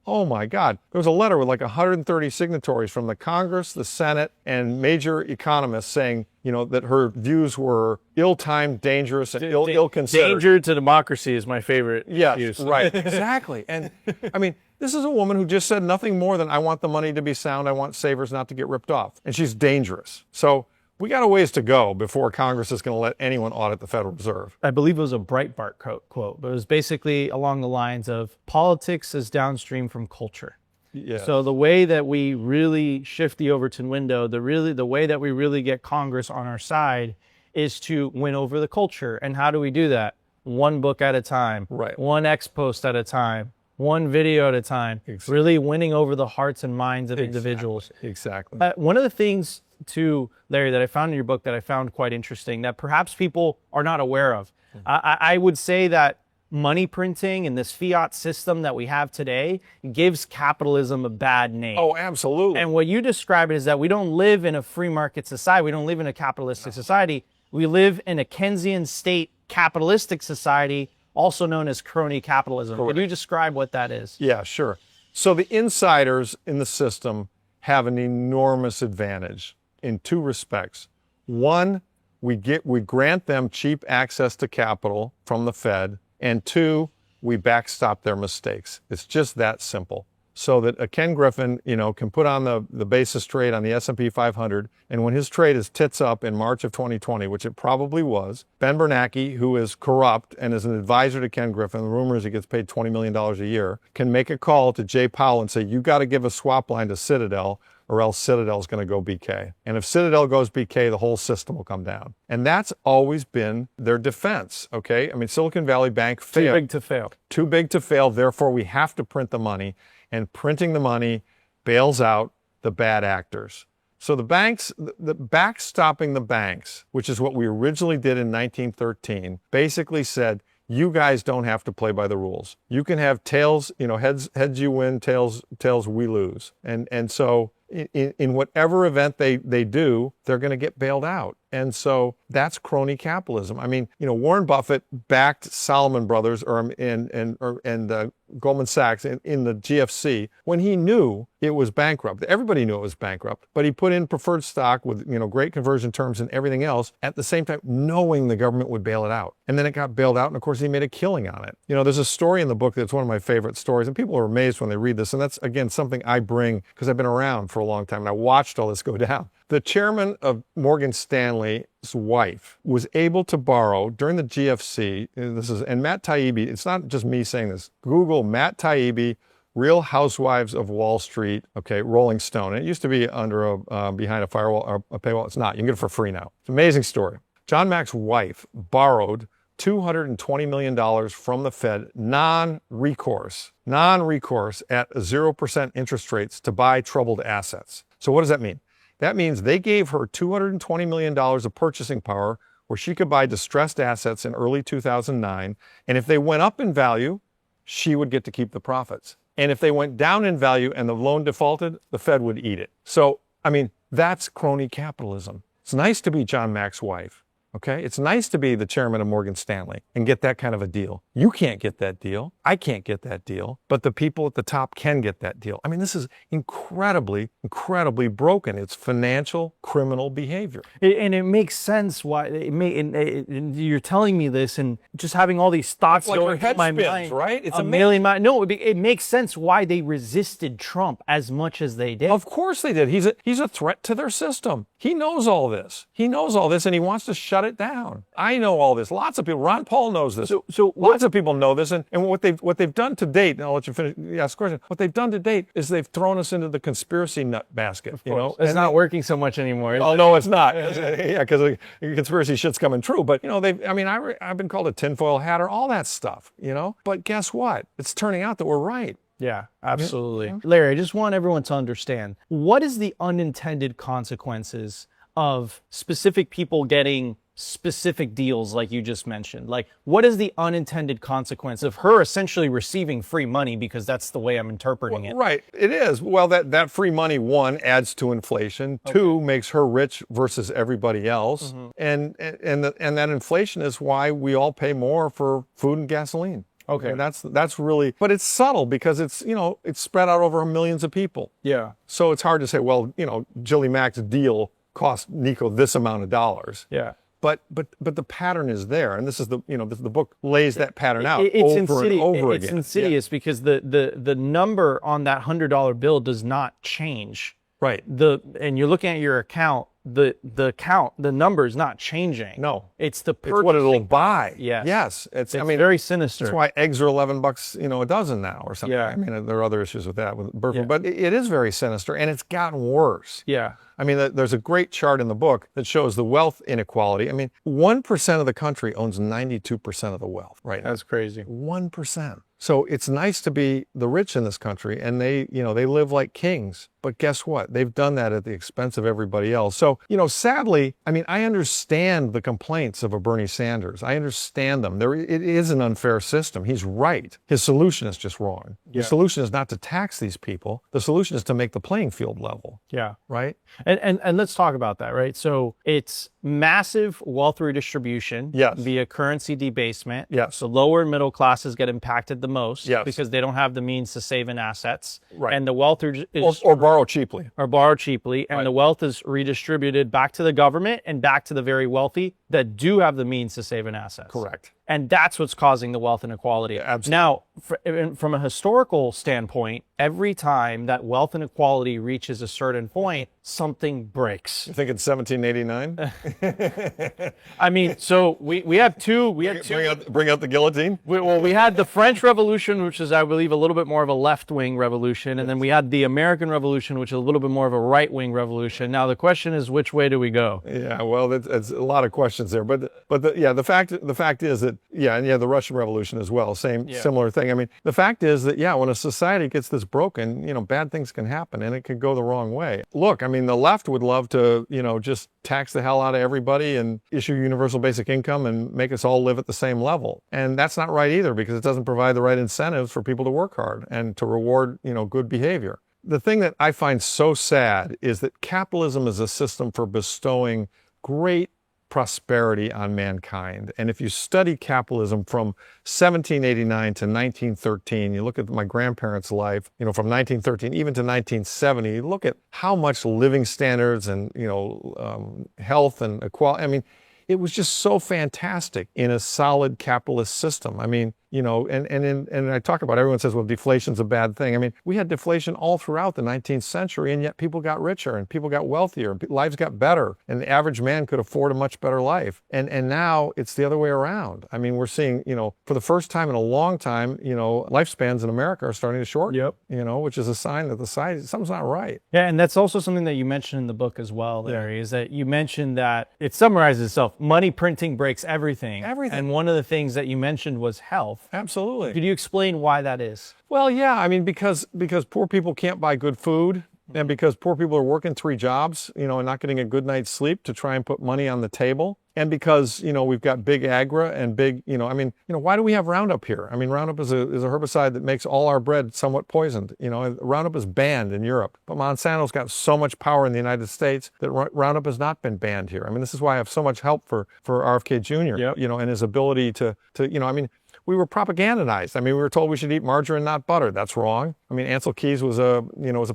Oh my God. There was a letter with like 130 signatories from the Congress, the Senate, and major economists saying, you know, that her views were ill-timed, dangerous, and ill-considered. Danger to democracy is my favorite. Yes, right, exactly. And I mean, this is a woman who just said nothing more than, I want the money to be sound, I want savers not to get ripped off. And she's dangerous. So we got a ways to go before Congress is going to let anyone audit the Federal Reserve. I believe it was a Breitbart quote, but it was basically along the lines of politics is downstream from culture. Yeah. So the way that we really shift the Overton window, the way that we really get Congress on our side is to win over the culture. And how do we do that? One book at a time, right? One X post at a time, one video at a time, exactly. Really winning over the hearts and minds of individuals. Exactly. One of the things too, Larry, that I found in your book that I found quite interesting that perhaps people are not aware of. I would say that money printing and this fiat system that we have today gives capitalism a bad name. Oh, absolutely. And what you describe is that we don't live in a free market society. We don't live in a capitalistic society. We live in a Keynesian state capitalistic society, also known as crony capitalism. Correct. Could you describe what that is? Yeah, sure. So the insiders in the system have an enormous advantage in two respects. One, we grant them cheap access to capital from the Fed, and two, we backstop their mistakes. It's just that simple. So that a Ken Griffin, you know, can put on the basis trade on the S&P 500, and when his trade is tits up in March of 2020, which it probably was, Ben Bernanke, who is corrupt and is an advisor to Ken Griffin, the rumor is he gets paid $20 million a year, can make a call to Jay Powell and say, you got to give a swap line to Citadel, or else Citadel's going to go BK. And if Citadel goes BK, the whole system will come down. And that's always been their defense, okay? I mean, Silicon Valley Bank failed. Too big to fail. Too big to fail, therefore we have to print the money, and printing the money bails out the bad actors. So the banks, the backstopping the banks, which is what we originally did in 1913, basically said, you guys don't have to play by the rules. You can have tails, you know, heads you win, tails we lose. And so in whatever event they do, they're going to get bailed out. And so that's crony capitalism. I mean, Warren Buffett backed Salomon Brothers and Goldman Sachs in the GFC when he knew it was bankrupt. Everybody knew it was bankrupt, but he put in preferred stock with, great conversion terms and everything else at the same time, knowing the government would bail it out. And then it got bailed out. And of course, he made a killing on it. There's a story in the book that's one of my favorite stories, and people are amazed when they read this. And that's, again, something I bring because I've been around for a long time and I watched all this go down. The chairman of Morgan Stanley's wife was able to borrow during the GFC. And Matt Taibbi, it's not just me saying this. Google Matt Taibbi, Real Housewives of Wall Street, Rolling Stone. And it used to be under behind a firewall or a paywall. It's not. You can get it for free now. It's an amazing story. John Mack's wife borrowed $220 million from the Fed, non-recourse at 0% interest rates to buy troubled assets. So what does that mean? That means they gave her $220 million of purchasing power where she could buy distressed assets in early 2009. And if they went up in value, she would get to keep the profits. And if they went down in value and the loan defaulted, the Fed would eat it. So, that's crony capitalism. It's nice to be John Mack's wife. It's nice to be the chairman of Morgan Stanley and get that kind of a deal. You can't get that deal. I can't get that deal. But the people at the top can get that deal. This is incredibly, incredibly broken. It's financial criminal behavior. And it makes sense why you're telling me this and just having all these thoughts like going head through my spins, mind. Right? It's a million miles. No, it makes sense why they resisted Trump as much as they did. Of course they did. He's a threat to their system. He knows all this. And he wants to shut it down. I know all this. Lots of people. Ron Paul knows this. So lots of people know this. And what they've done to date, and I'll let you finish. Ask the question. What they've done to date is they've thrown us into the conspiracy nut basket. It's not working so much anymore. Oh no, it's not. Yeah, because the conspiracy shit's coming true. But I've been called a tinfoil hatter, all that stuff. But guess what? It's turning out that we're right. Yeah, absolutely. Larry, I just want everyone to understand, what is the unintended consequences of specific people getting specific deals like you just mentioned? Like, what is the unintended consequence of her essentially receiving free money, because that's the way I'm interpreting it? Right, it is. Well, that free money, one, adds to inflation. Two, makes her rich versus everybody else. And that inflation is why we all pay more for food and gasoline. And that's really, but it's subtle because it's spread out over millions of people. Yeah. So it's hard to say, well, Jilly Mack's deal cost Nico this amount of dollars. Yeah. But the pattern is there, and this is the book lays that pattern out over and over again. It's insidious because the number on that $100 bill does not change. Right. And you're looking at your account. The number is not changing. No, it's the it's what it'll buy. Yes. It's very sinister. That's why eggs are $11, a dozen now or something. Yeah. There are other issues with that with birth control, but it is very sinister, and it's gotten worse. Yeah. There's a great chart in the book that shows the wealth inequality. 1% of the country owns 92% of the wealth. Right. That's crazy. 1%. So it's nice to be the rich in this country, and they live like kings. But guess what? They've done that at the expense of everybody else. So, sadly, I understand the complaints of a Bernie Sanders. I understand them. It is an unfair system. He's right. His solution is just wrong. Yeah. The solution is not to tax these people. The solution is to make the playing field level. Yeah. Right? And let's talk about that, right? So it's massive wealth redistribution via currency debasement. Yes. So lower and middle classes get impacted the most because they don't have the means to save in assets. Right. And the wealth is or borrow cheaply. And the wealth is redistributed back to the government and back to the very wealthy that do have the means to save in assets. Correct. And that's what's causing the wealth inequality. Yeah, absolutely. Now, from a historical standpoint, every time that wealth inequality reaches a certain point, something breaks. You think it's 1789? So we have two. Bring out the guillotine? We had the French Revolution, which is, I believe, a little bit more of a left-wing revolution. And then we had the American Revolution, which is a little bit more of a right-wing revolution. Now, the question is, which way do we go? Yeah, well, it's a lot of questions there. But the fact is that, the Russian Revolution as well, similar thing. The fact is that, when a society gets this broken, bad things can happen and it can go the wrong way. Look, the left would love to, just tax the hell out of everybody and issue universal basic income and make us all live at the same level. And that's not right either, because it doesn't provide the right incentives for people to work hard and to reward, good behavior. The thing that I find so sad is that capitalism is a system for bestowing great prosperity on mankind. And if you study capitalism from 1789 to 1913, you look at my grandparents' life, you know, from 1913 even to 1970, you look at how much living standards and, you know, health and equality, I mean, it was just so fantastic in a solid capitalist system. I mean, you know, and I talk about, everyone says, well, deflation's a bad thing. I mean, we had deflation all throughout the 19th century, and yet people got richer and people got wealthier and lives got better, and the average man could afford a much better life. And now it's the other way around. I mean, we're seeing, you know, for the first time in a long time, you know, lifespans in America are starting to shorten. Yep. You know, which is a sign that the society, something's not right. Yeah, and that's also something that you mentioned in the book as well, Larry, is that you mentioned that it summarizes itself. Money printing breaks everything. Everything. And one of the things that you mentioned was health. Absolutely. Could you explain why that is? Well, yeah, I mean, because poor people can't buy good food, and because poor people are working 3 jobs, you know, and not getting a good night's sleep to try and put money on the table. And because, you know, we've got big agra and big, you know, I mean, you know, why do we have Roundup here? I mean, Roundup is a herbicide that makes all our bread somewhat poisoned. You know, Roundup is banned in Europe, but Monsanto's got so much power in the United States that Roundup has not been banned here. I mean, this is why I have so much help for RFK Jr., you know, and his ability to, you know, I mean, we were propagandized. I mean, we were told we should eat margarine, not butter. That's wrong. I mean, Ansel Keys was a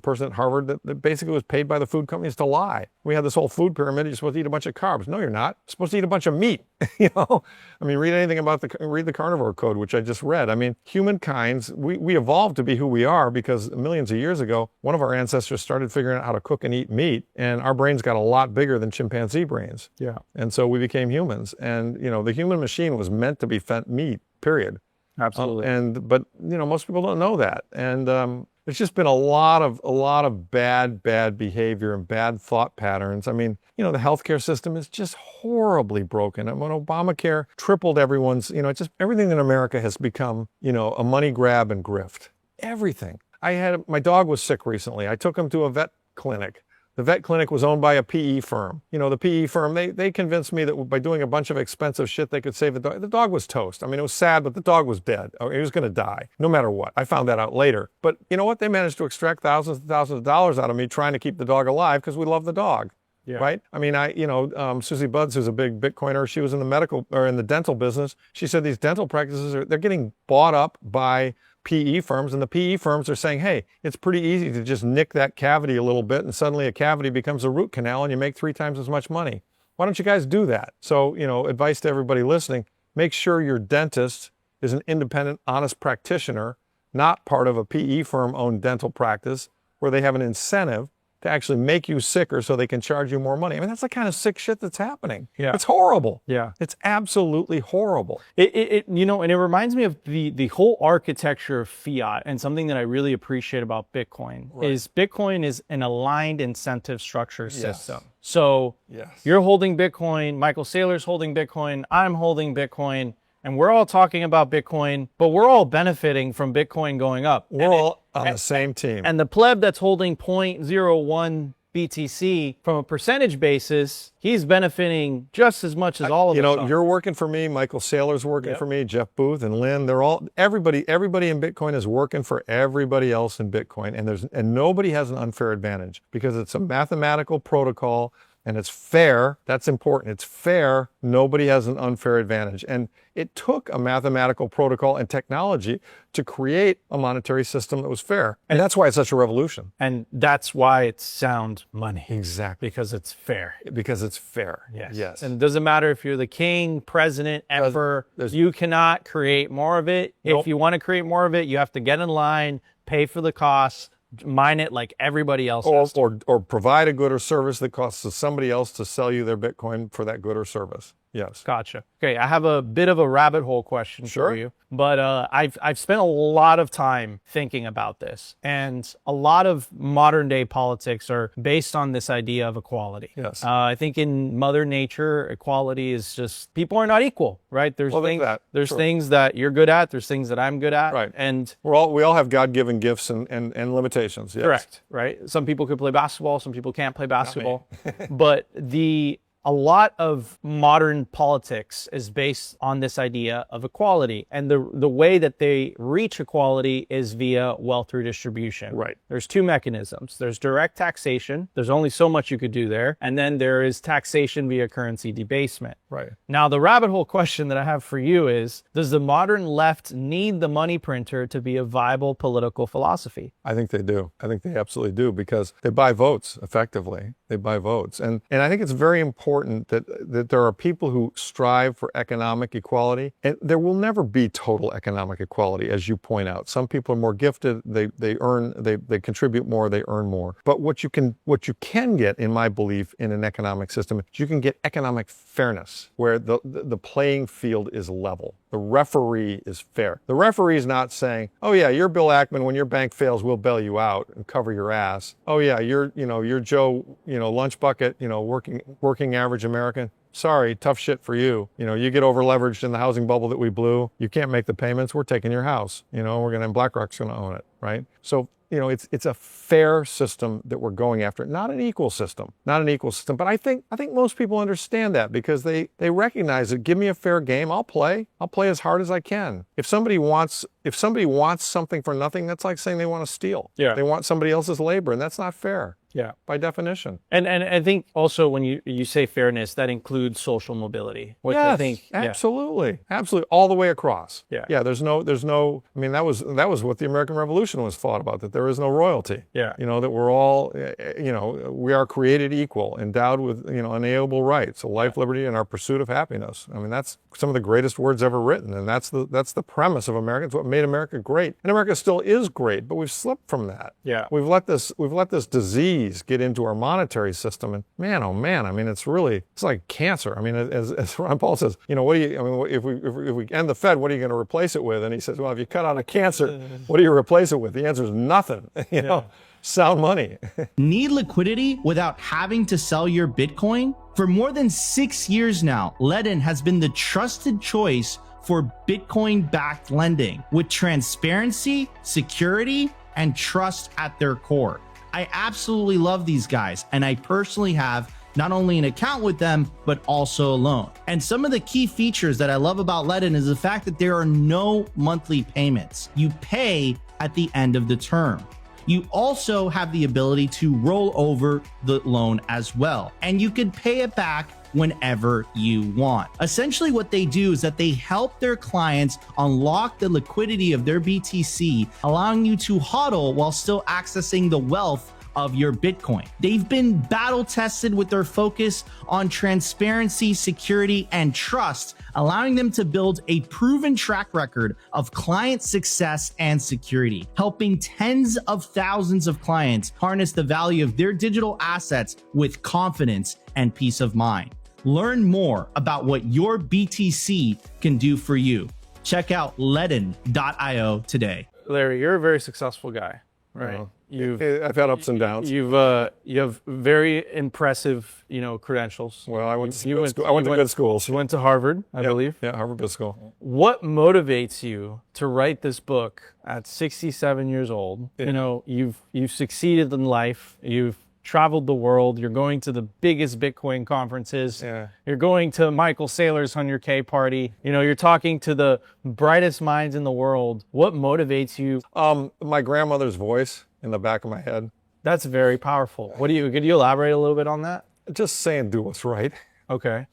person at Harvard that basically was paid by the food companies to lie. We had this whole food pyramid. You're supposed to eat a bunch of carbs. No, you're not. You're supposed to eat a bunch of meat. You know, I mean, read anything about read the carnivore code, which I just read. I mean, humankind, we evolved to be who we are because millions of years ago, one of our ancestors started figuring out how to cook and eat meat, and our brains got a lot bigger than chimpanzee brains. Yeah. And so we became humans. And, you know, the human machine was meant to be fed meat, period. Absolutely. But you know, most people don't know that, and there's just been a lot of bad behavior and bad thought patterns. I mean, you know, the healthcare system is just horribly broken. And when Obamacare tripled everyone's, you know, it's just everything in America has become, you know, a money grab and grift. Everything. My dog was sick recently. I took him to a vet clinic. The vet clinic was owned by a PE firm. You know, the PE firm, they convinced me that by doing a bunch of expensive shit, they could save the dog. The dog was toast. I mean, it was sad, but the dog was dead. He was going to die, no matter what. I found that out later. But you know what? They managed to extract thousands and thousands of dollars out of me trying to keep the dog alive because we love the dog. Yeah. Right? I mean, Susie Buds, who's a big Bitcoiner, she was in the dental business. She said these dental practices they're getting bought up by PE firms, and the PE firms are saying, hey, it's pretty easy to just nick that cavity a little bit, and suddenly a cavity becomes a root canal, and you make 3 times as much money. Why don't you guys do that? So, you know, advice to everybody listening, make sure your dentist is an independent, honest practitioner, not part of a PE firm-owned dental practice where they have an incentive to actually make you sicker so they can charge you more money. I mean, that's the kind of sick shit that's happening. Yeah. It's horrible. Yeah. It's absolutely horrible. You know, and it reminds me of the whole architecture of fiat, and something that I really appreciate about Bitcoin is Bitcoin is an aligned incentive structure system. Yes. So you're holding Bitcoin, Michael Saylor's holding Bitcoin, I'm holding Bitcoin, and we're all talking about Bitcoin, but we're all benefiting from Bitcoin going up. We're all on the same team. And the pleb that's holding 0.01 BTC from a percentage basis, he's benefiting just as much as all of us. You know, you're working for me, Michael Saylor's working for me, Jeff Booth and Lynn, everybody in Bitcoin is working for everybody else in Bitcoin, and nobody has an unfair advantage because it's a mathematical protocol. And it's fair. That's important. It's fair. Nobody has an unfair advantage. And it took a mathematical protocol and technology to create a monetary system that was fair. And that's why it's such a revolution. And that's why it's sound money. Exactly. Because it's fair. Because it's fair. Yes. And it doesn't matter if you're the king, president, emperor. You cannot create more of it. Nope. If you want to create more of it, you have to get in line, pay for the costs, mine it like everybody else or provide a good or service that costs somebody else to sell you their Bitcoin for that good or service. Yes. Gotcha. Okay, I have a bit of a rabbit hole question for you, but I've spent a lot of time thinking about this, and a lot of modern day politics are based on this idea of equality. Yes. I think in Mother Nature, equality is just people are not equal, right? There's things that you're good at, there's things that I'm good at, right? And we all have God-given gifts and limitations. Yes. Correct. Right. Some people could play basketball, some people can't play basketball, but the a lot of modern politics is based on this idea of equality. And the way that they reach equality is via wealth redistribution. Right. There's two mechanisms. There's direct taxation. There's only so much you could do there. And then there is taxation via currency debasement. Right. Now, the rabbit hole question that I have for you is, does the modern left need the money printer to be a viable political philosophy? I think they do. I think they absolutely do, because they buy votes effectively. They buy votes. And I think it's very important that there are people who strive for economic equality. And there will never be total economic equality, as you point out. Some people are more gifted, they contribute more, they earn more. But what you can get, in my belief, in an economic system, is you can get economic fairness, where the playing field is level. The referee is fair. The referee is not saying, oh yeah, you're Bill Ackman, when your bank fails, we'll bail you out and cover your ass. Oh yeah, you're Joe, lunch bucket, working average American. Sorry, tough shit for you. You get over leveraged in the housing bubble that we blew. You can't make the payments. We're taking your house. And BlackRock's going to own it, right? So, it's a fair system that we're going after, not an equal system. But I think most people understand that, because they recognize that, give me a fair game, I'll play as hard as I can. If somebody wants something for nothing, that's like saying they want to steal. Yeah. They want somebody else's labor, and that's not fair. Yeah. By definition. And I think also when you say fairness, that includes social mobility, which Yes, I think absolutely, all the way across. Yeah. There's no. I mean, that was what the American Revolution was fought about. That there is no royalty. Yeah. That we're all, we are created equal, endowed with unalienable rights, a life, liberty, and our pursuit of happiness. I mean, that's some of the greatest words ever written, and that's the premise of America. It's what made America great, and America still is great, but we've slipped from that. Yeah. We've let this disease get into our monetary system, and man, oh man, I mean, it's like cancer. I mean, as Ron Paul says, if we end the Fed, what are you going to replace it with? And he says, well, if you cut out a cancer, what do you replace it with? The answer is nothing. Sound money. Need liquidity without having to sell your Bitcoin? For more than 6 years now, Ledin has been the trusted choice for Bitcoin-backed lending, with transparency, security, and trust at their core. I absolutely love these guys, and I personally have not only an account with them, but also a loan. And some of the key features that I love about Ledin is the fact that there are no monthly payments. You pay at the end of the term. You also have the ability to roll over the loan as well, and you can pay it back whenever you want. Essentially, what they do is that they help their clients unlock the liquidity of their BTC, allowing you to hodl while still accessing the wealth of your Bitcoin. They've been battle tested with their focus on transparency, security, and trust, allowing them to build a proven track record of client success and security, helping tens of thousands of clients harness the value of their digital assets with confidence and peace of mind. Learn more about what your BTC can do for you. Check out ledin.io today. Larry, you're a very successful guy, right? I've had ups and downs. You have very impressive, credentials. Well, I went to good schools. You went to Harvard, I believe. Yeah, Harvard Business School. What motivates you to write this book at 67 years old? Yeah. You've succeeded in life. You've traveled the world. You're going to the biggest Bitcoin conferences. Yeah. You're going to Michael Saylor's 100K party. You're talking to the brightest minds in the world. What motivates you? My grandmother's voice in the back of my head. That's very powerful. Could you elaborate a little bit on that? Just saying, do what's right. Okay.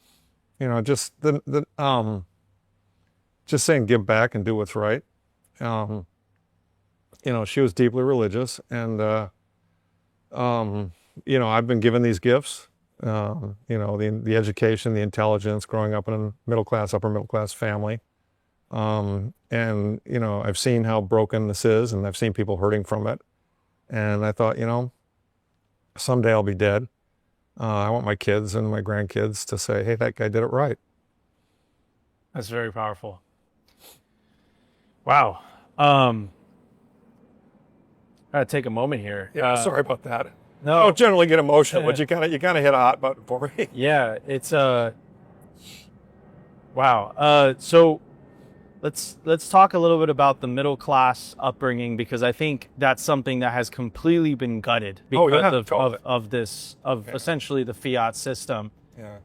Just saying, give back and do what's right. She was deeply religious, and I've been given these gifts. The education, the intelligence, growing up in a upper middle class family. I've seen how broken this is, and I've seen people hurting from it. And I thought, someday I'll be dead. I want my kids and my grandkids to say, hey, that guy did it right. That's very powerful. Wow. I gotta take a moment here. Yeah, sorry about that. No. I don't generally get emotional, but you kind of hit a hot button for me. Yeah, it's wow. So let's talk a little bit about the middle class upbringing, because I think that's something that has completely been gutted because of essentially the fiat system.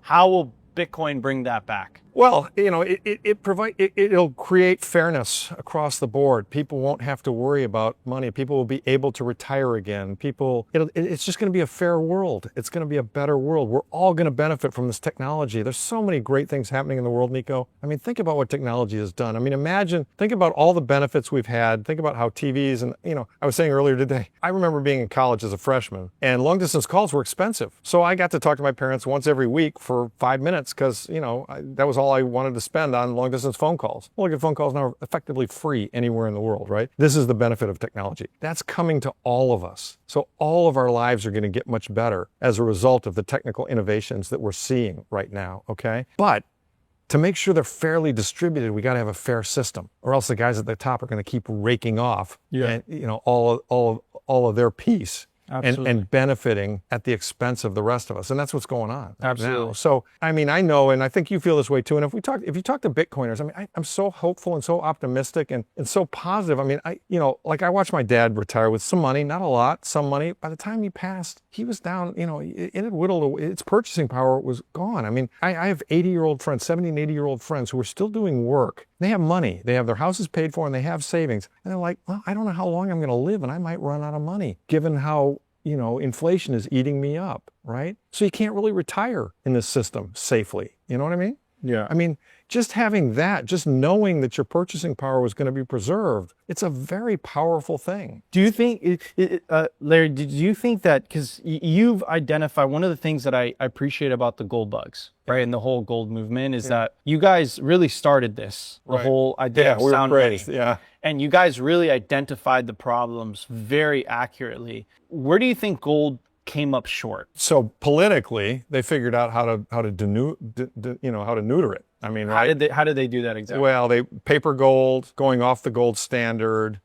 How will Bitcoin bring that back? Well, it'll create fairness across the board. People won't have to worry about money. People will be able to retire again. It's just going to be a fair world. It's going to be a better world. We're all going to benefit from this technology. There's so many great things happening in the world, Nico. I mean, think about what technology has done. I mean, think about all the benefits we've had. Think about how TVs and, I was saying earlier today, I remember being in college as a freshman and long distance calls were expensive. So I got to talk to my parents once every week for 5 minutes because, that was all I wanted to spend on long distance phone calls. Well, your phone calls now are effectively free anywhere in the world, right? This is the benefit of technology. That's coming to all of us. So all of our lives are going to get much better as a result of the technical innovations that we're seeing right now, okay? But to make sure they're fairly distributed, we got to have a fair system, or else the guys at the top are going to keep raking off, all of their piece. And benefiting at the expense of the rest of us. And that's what's going on Absolutely. now. So, I mean, I know, and I think you feel this way too. And if you talk to Bitcoiners, I mean, I'm so hopeful and so optimistic and so positive. I mean, I watched my dad retire with some money, not a lot, some money. By the time he passed, he was down, it had whittled, its purchasing power was gone. I mean, I have 80-year-old friends, 70 and 80-year-old friends who are still doing work. They have money, they have their houses paid for, and they have savings. And they're like, well, I don't know how long I'm going to live, and I might run out of money, given how inflation is eating me up, right? So you can't really retire in this system safely. You know what I mean? Yeah. I mean, just having that, just knowing that your purchasing power was going to be preserved, it's a very powerful thing. Do you think, Larry, do you think that, because you've identified one of the things that I appreciate about the gold bugs, right, and the whole gold movement is that you guys really started this, the whole idea of sound money. Yeah. And you guys really identified the problems very accurately. Where do you think gold came up short? So politically, they figured out how to neuter it. I mean, right? How did they do that exactly? Well, paper gold, going off the gold standard,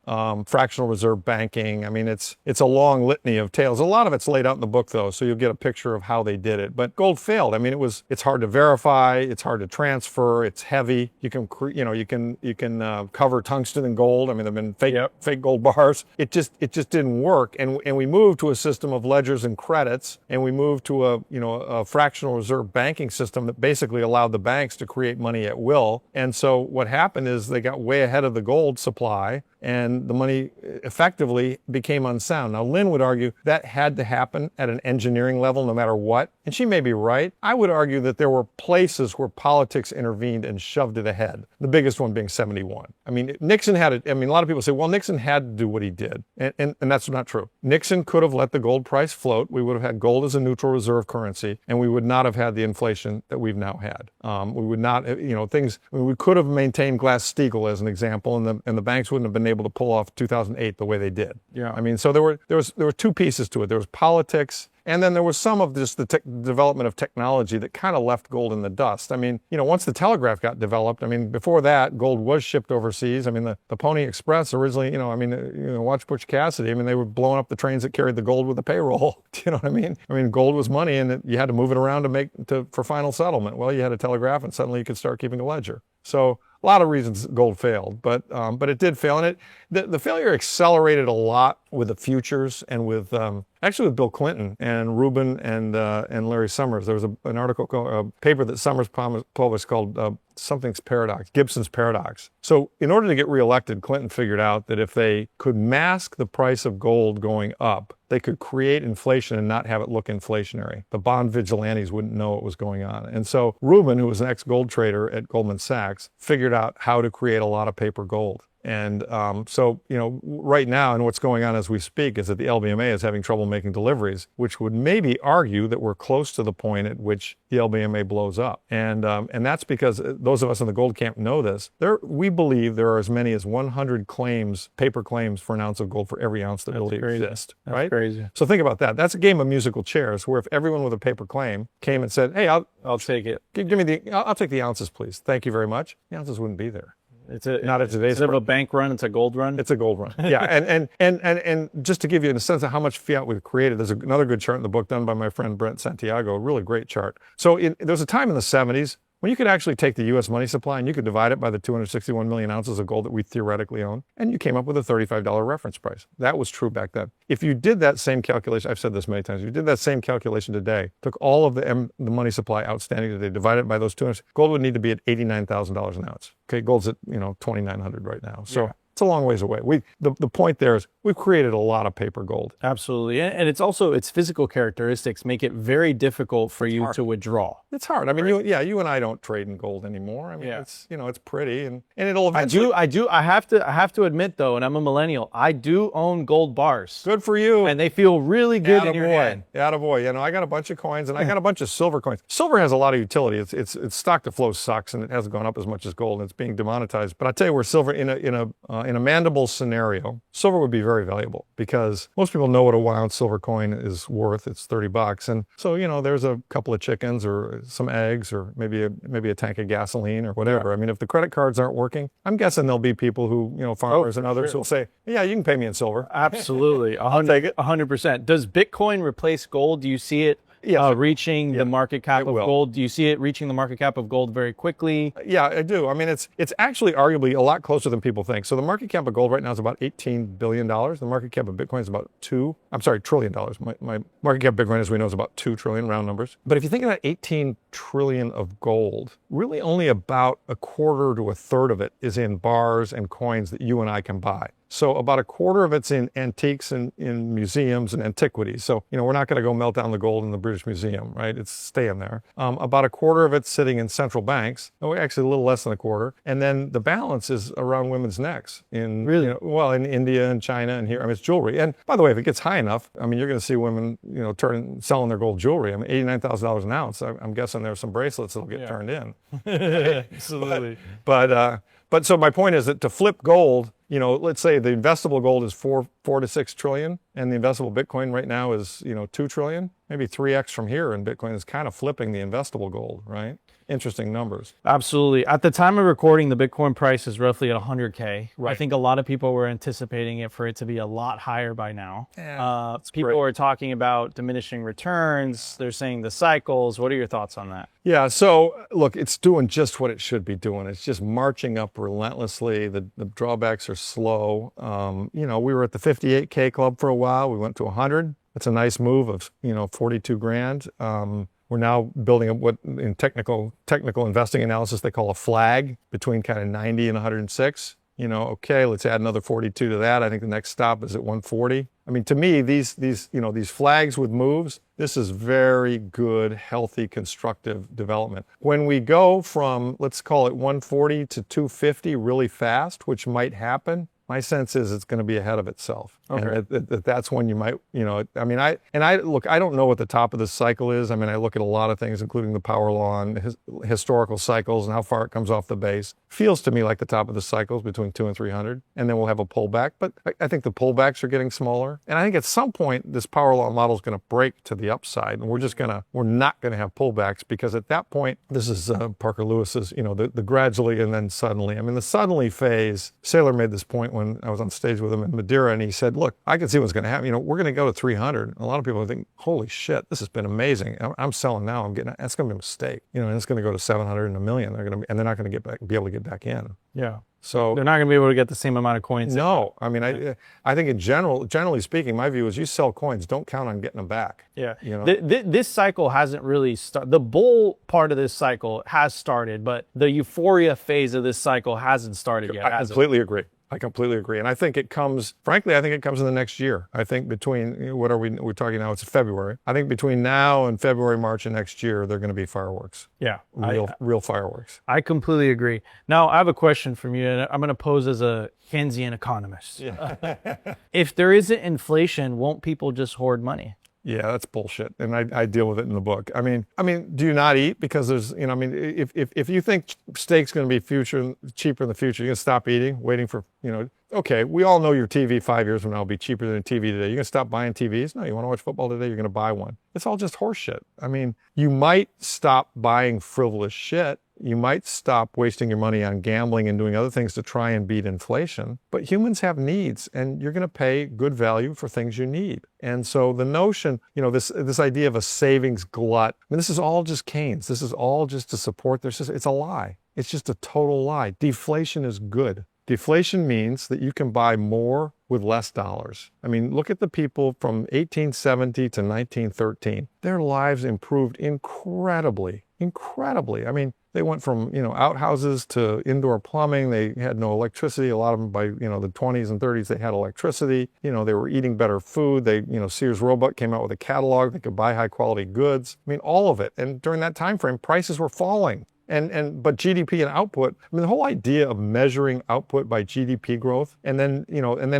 fractional reserve banking. I mean, it's a long litany of tales. A lot of it's laid out in the book, though, so you'll get a picture of how they did it. But gold failed. I mean, it's hard to verify, it's hard to transfer, it's heavy. You can cover tungsten and gold. I mean, there've been fake gold bars. It just didn't work. And we moved to a system of ledgers and credits, and we moved to a fractional reserve banking system that basically allowed the banks to create money at will. And so what happened is they got way ahead of the gold supply, and the money effectively became unsound. Now, Lynn would argue that had to happen at an engineering level no matter what. And she may be right. I would argue that there were places where politics intervened and shoved it ahead. The biggest one being 71. I mean, Nixon had it. I mean, a lot of people say, well, Nixon had to do what he did. And that's not true. Nixon could have let the gold price float. We would have had gold as a neutral reserve currency, and we would not have had the inflation that we've now had. We would not, we could have maintained Glass-Steagall as an example, and the banks wouldn't have been able to pull off 2008 the way they did. Yeah. I mean, so there were two pieces to it. There was politics, and then there was some of just the development of technology that kind of left gold in the dust. I mean, once the telegraph got developed, I mean, before that, gold was shipped overseas. I mean, the Pony Express originally, watch Butch Cassidy. I mean, they were blowing up the trains that carried the gold with the payroll. Do you know what I mean? I mean, gold was money, and you had to move it around for final settlement. Well, you had a telegraph, and suddenly you could start keeping a ledger. So a lot of reasons gold failed, but it did fail, and the failure accelerated a lot with the futures and with actually with Bill Clinton and Rubin and Larry Summers. There was an article a paper that Summers published called something's paradox, Gibson's paradox. So in order to get reelected, Clinton figured out that if they could mask the price of gold going up, they could create inflation and not have it look inflationary. The bond vigilantes wouldn't know what was going on. And so Rubin, who was an ex-gold trader at Goldman Sachs, figured out how to create a lot of paper gold. And so, right now, and what's going on as we speak is that the LBMA is having trouble making deliveries, which would maybe argue that we're close to the point at which the LBMA blows up. And that's because those of us in the gold camp know this. We believe there are as many as 100 paper claims for an ounce of gold for every ounce that really exists. That's right? crazy. So think about that. That's a game of musical chairs where if everyone with a paper claim came and said, hey, I'll take it. I'll take the ounces, please. Thank you very much. The ounces wouldn't be there. Not at today's. Instead of a bank run, it's a gold run. It's a gold run. Yeah, and just to give you a sense of how much fiat we've created, there's another good chart in the book done by my friend Brent Santiago, a really great chart. So there was a time in the 70s when you could actually take the U.S. money supply and you could divide it by the 261 million ounces of gold that we theoretically own, and you came up with a $35 reference price. That was true back then. If you did that same calculation, I've said this many times, if you did that same calculation today, took all of the money supply outstanding today, divided it by those 200, gold would need to be at $89,000 an ounce. Okay, gold's at, 2,900 right now. So it's a long ways away. The point there is we've created a lot of paper gold. Absolutely. And it's also, its physical characteristics make it very difficult for you to withdraw. It's hard. I mean, you and I don't trade in gold anymore. I mean, it's, it's pretty and it'll eventually. I have to admit though, and I'm a millennial, I do own gold bars. Good for you. And they feel really good in your hand. Attaboy. I got a bunch of coins and I got a bunch of silver coins. Silver has a lot of utility. It's stock to flow sucks and it hasn't gone up as much as gold and it's being demonetized. But I tell you where silver in a mandible scenario, silver would be very valuable because most people know what a 1 ounce silver coin is worth. It's $30. And so, there's a couple of chickens or some eggs or maybe a tank of gasoline or whatever. Yeah. I mean, if the credit cards aren't working, I'm guessing there'll be people who, farmers and others who will say, yeah, you can pay me in silver. Absolutely. I'll take it. 100%. Does Bitcoin replace gold? Do you see it reaching the market cap of gold? Do you see it reaching the market cap of gold very quickly? Yeah, I do. I mean, it's actually arguably a lot closer than people think. So the market cap of gold right now is about $18 billion. The market cap of Bitcoin is about $1 trillion. My market cap of Bitcoin, as we know, is about 2 trillion, round numbers. But if you think about 18 trillion of gold, really only about a quarter to a third of it is in bars and coins that you and I can buy. So about a quarter of it's in antiques and in museums and antiquities. So, we're not going to go melt down the gold in the British Museum, right? It's staying there. About a quarter of it's sitting in central banks. Actually, a little less than a quarter. And then the balance is around women's necks in, in India and China and here. I mean, it's jewelry. And by the way, if it gets high enough, I mean, you're going to see women, selling their gold jewelry. I mean, $89,000 an ounce. I'm guessing there's some bracelets that'll get turned in. Absolutely. But so my point is that to flip gold, let's say the investable gold is 4 to 6 trillion, and the investable Bitcoin right now is, 2 trillion, maybe 3x from here, and Bitcoin is kind of flipping the investable gold, right? Interesting numbers. Absolutely. At the time of recording, the Bitcoin price is roughly at 100K. Right. I think a lot of people were anticipating it for it to be a lot higher by now. Yeah, people were talking about diminishing returns. They're saying the cycles. What are your thoughts on that? Yeah, so look, it's doing just what it should be doing. It's just marching up relentlessly. The drawbacks are slow. We were at the 58K club for a while. We went to 100. It's a nice move of, 42 grand. We're now building up what in technical investing analysis they call a flag between kind of 90 and 106. Okay, let's add another 42 to that. I think the next stop is at 140. I mean, to me, these flags with moves, this is very good, healthy, constructive development. When we go from, let's call it 140 to 250 really fast, which might happen, my sense is it's going to be ahead of itself. Okay. And that's when you might, I don't know what the top of this cycle is. I mean, I look at a lot of things, including the power law and historical cycles and how far it comes off the base. Feels to me like the top of the cycle is between 200 and 300, and then we'll have a pullback. But I think the pullbacks are getting smaller. And I think at some point, this power law model is going to break to the upside, and we're not going to have pullbacks because at that point, this is Parker Lewis's, the gradually and then suddenly. I mean, the suddenly phase, Saylor made this point when I was on stage with him in Madeira, and he said, look, I can see what's going to happen. We're going to go to 300. A lot of people think, holy shit, this has been amazing. I'm selling now. That's going to be a mistake. And it's going to go to 700 and a million. They're not going to be able to get back in. Yeah. So they're not going to be able to get the same amount of coins. No, I mean, I think generally speaking, my view is you sell coins, don't count on getting them back. Yeah. This cycle hasn't really started. The bull part of this cycle has started, but the euphoria phase of this cycle hasn't started yet. I completely agree. And I think it comes in the next year. I think between, we're talking now, it's February. I think between now and February, March of next year, they're going to be fireworks. Yeah. Real fireworks. I completely agree. Now, I have a question from you, and I'm going to pose as a Keynesian economist. Yeah. If there isn't inflation, won't people just hoard money? Yeah, that's bullshit, and I deal with it in the book. I mean, do you not eat because there's, if you think steak's going to be cheaper in the future, you're going to stop eating, waiting for, okay, we all know your TV 5 years from now will be cheaper than a TV today. You're going to stop buying TVs? No, you want to watch football today, you're going to buy one. It's all just horse shit. I mean, you might stop buying frivolous shit You might stop wasting your money on gambling and doing other things to try and beat inflation. But humans have needs, and you're going to pay good value for things you need. And so the notion, this idea of a savings glut, I mean, this is all just Keynes. This is all just to support their system. It's a lie. It's just a total lie. Deflation is good. Deflation means that you can buy more with less dollars. I mean, look at the people from 1870 to 1913. Their lives improved incredibly. I mean, they went from, outhouses to indoor plumbing. They had no electricity. A lot of them by, the 20s and 30s, they had electricity. They were eating better food. They, Sears Roebuck came out with a catalog. They could buy high quality goods. I mean, all of it. And during that time frame, prices were falling. But GDP and output, I mean, the whole idea of measuring output by GDP growth and then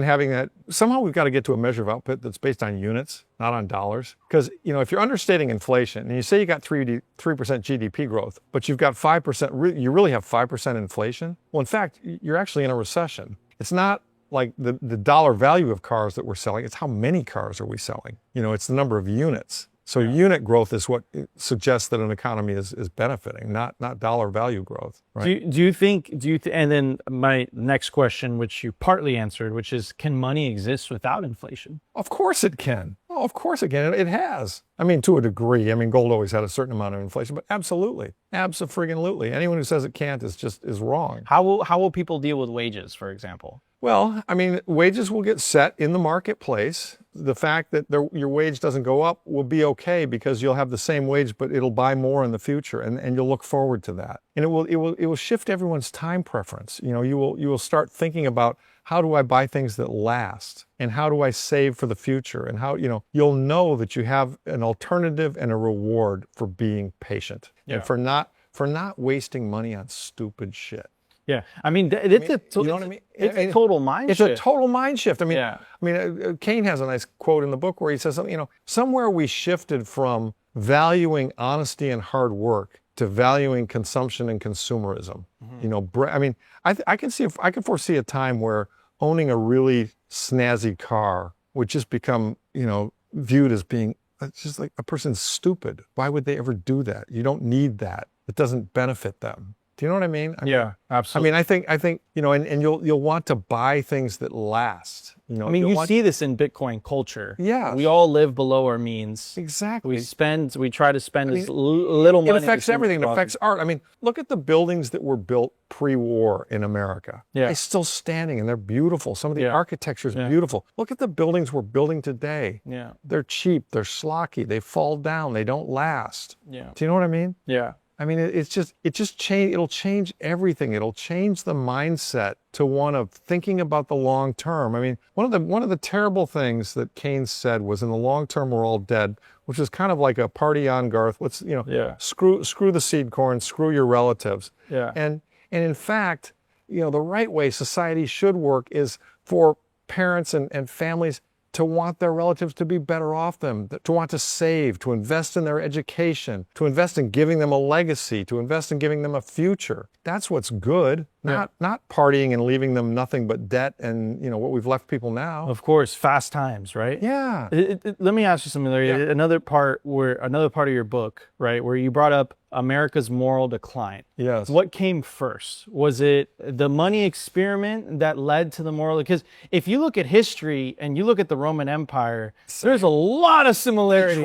having that, somehow we've got to get to a measure of output that's based on units, not on dollars. Because, if you're understating inflation and you say you got 3% GDP growth, but you've got 5%, you really have 5% inflation. Well, in fact, you're actually in a recession. It's not like the dollar value of cars that we're selling. It's how many cars are we selling? It's the number of units. So unit growth is what suggests that an economy is benefiting, not dollar value growth. Right? Do you think, and then my next question, which you partly answered, which is, can money exist without inflation? Of course it can. Oh, of course it can. It has. I mean, to a degree. I mean, gold always had a certain amount of inflation, but absolutely. Abso-friggin-lutely. Anyone who says it can't is wrong. How will people deal with wages, for example? Well, I mean, wages will get set in the marketplace. The fact that your wage doesn't go up will be okay because you'll have the same wage, but it'll buy more in the future, and you'll look forward to that. And it will shift everyone's time preference. You will start thinking about, how do I buy things that last, and how do I save for the future, and how you'll know that you have an alternative and a reward for being patient and for not wasting money on stupid shit. Yeah, I mean, it's a total mind shift. It's a total mind shift. I mean, Keynes has a nice quote in the book where he says, somewhere we shifted from valuing honesty and hard work to valuing consumption and consumerism. I mean, I can foresee a time where owning a really snazzy car would just become, viewed as being just like a person's stupid. Why would they ever do that? You don't need that. It doesn't benefit them. Do you know what I mean? Yeah, absolutely. I mean, I think, and you'll want to buy things that last. I mean, you see this in Bitcoin culture. Yeah. We all live below our means. Exactly. We try to spend as little money. It affects everything. It affects art. I mean, look at the buildings that were built pre-war in America. Yeah. They're still standing and they're beautiful. Some of the architecture is beautiful. Look at the buildings we're building today. Yeah. They're cheap. They're schlocky. They fall down. They don't last. Yeah. Do you know what I mean? Yeah. I mean, it'll change everything. It'll change the mindset to one of thinking about the long term. I mean, one of the terrible things that Keynes said was, in the long term, we're all dead, which is kind of like a party on, Garth. Let's, screw the seed corn, screw your relatives. Yeah. And in fact, the right way society should work is for parents and families to want their relatives to be better off them, to want to save, to invest in their education, to invest in giving them a legacy, to invest in giving them a future. That's what's good, not partying and leaving them nothing but debt and, what we've left people now. Of course, fast times, right? Yeah. Let me ask you something, Larry. Yeah. Another part of your book, right, where you brought up America's moral decline. Yes. What came first? Was it the money experiment that led to the moral? Because if you look at history and you look at the Roman Empire, there's a lot of similarities.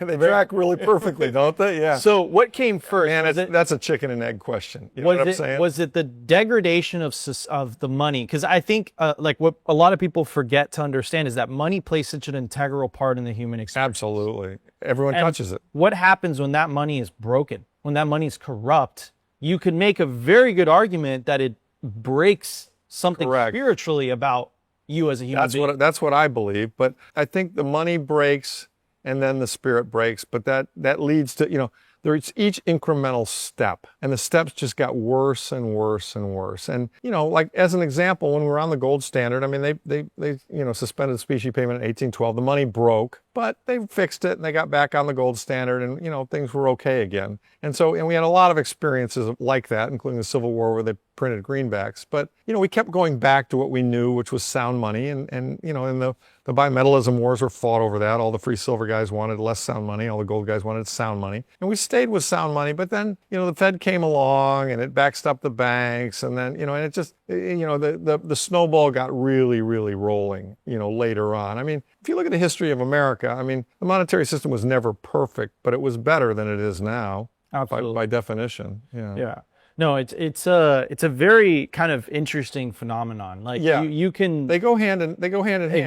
They track really perfectly, don't they? Yeah. So what came first? Man, that's a chicken and egg question. You know what I'm saying? Was it the degradation of the money? Because I think like what a lot of people forget to understand is that money plays such an integral part in the human experience. Absolutely. Everyone touches it. What happens when that money is broken? When that money is corrupt, you could make a very good argument that it breaks something spiritually about you as a human being. That's what I believe. But I think the money breaks and then the spirit breaks. But that leads to, there's each incremental step, and the steps just got worse and worse and worse. And, like as an example, when we were on the gold standard, I mean, they suspended the specie payment in 1812. The money broke, but they fixed it and they got back on the gold standard, and, things were okay again. And we had a lot of experiences like that, including the Civil War, where they printed greenbacks. But, we kept going back to what we knew, which was sound money. And the bimetallism wars were fought over that. All the free silver guys wanted less sound money. All the gold guys wanted sound money. And we stayed with sound money. But then, the Fed came along and it backstopped the banks. And then, and it just, the snowball got really, really rolling, later on. I mean, if you look at the history of America, I mean, the monetary system was never perfect, but it was better than it is now. Absolutely. By definition. Yeah. Yeah. No, it's a very kind of interesting phenomenon. Like you can they go hand in hand.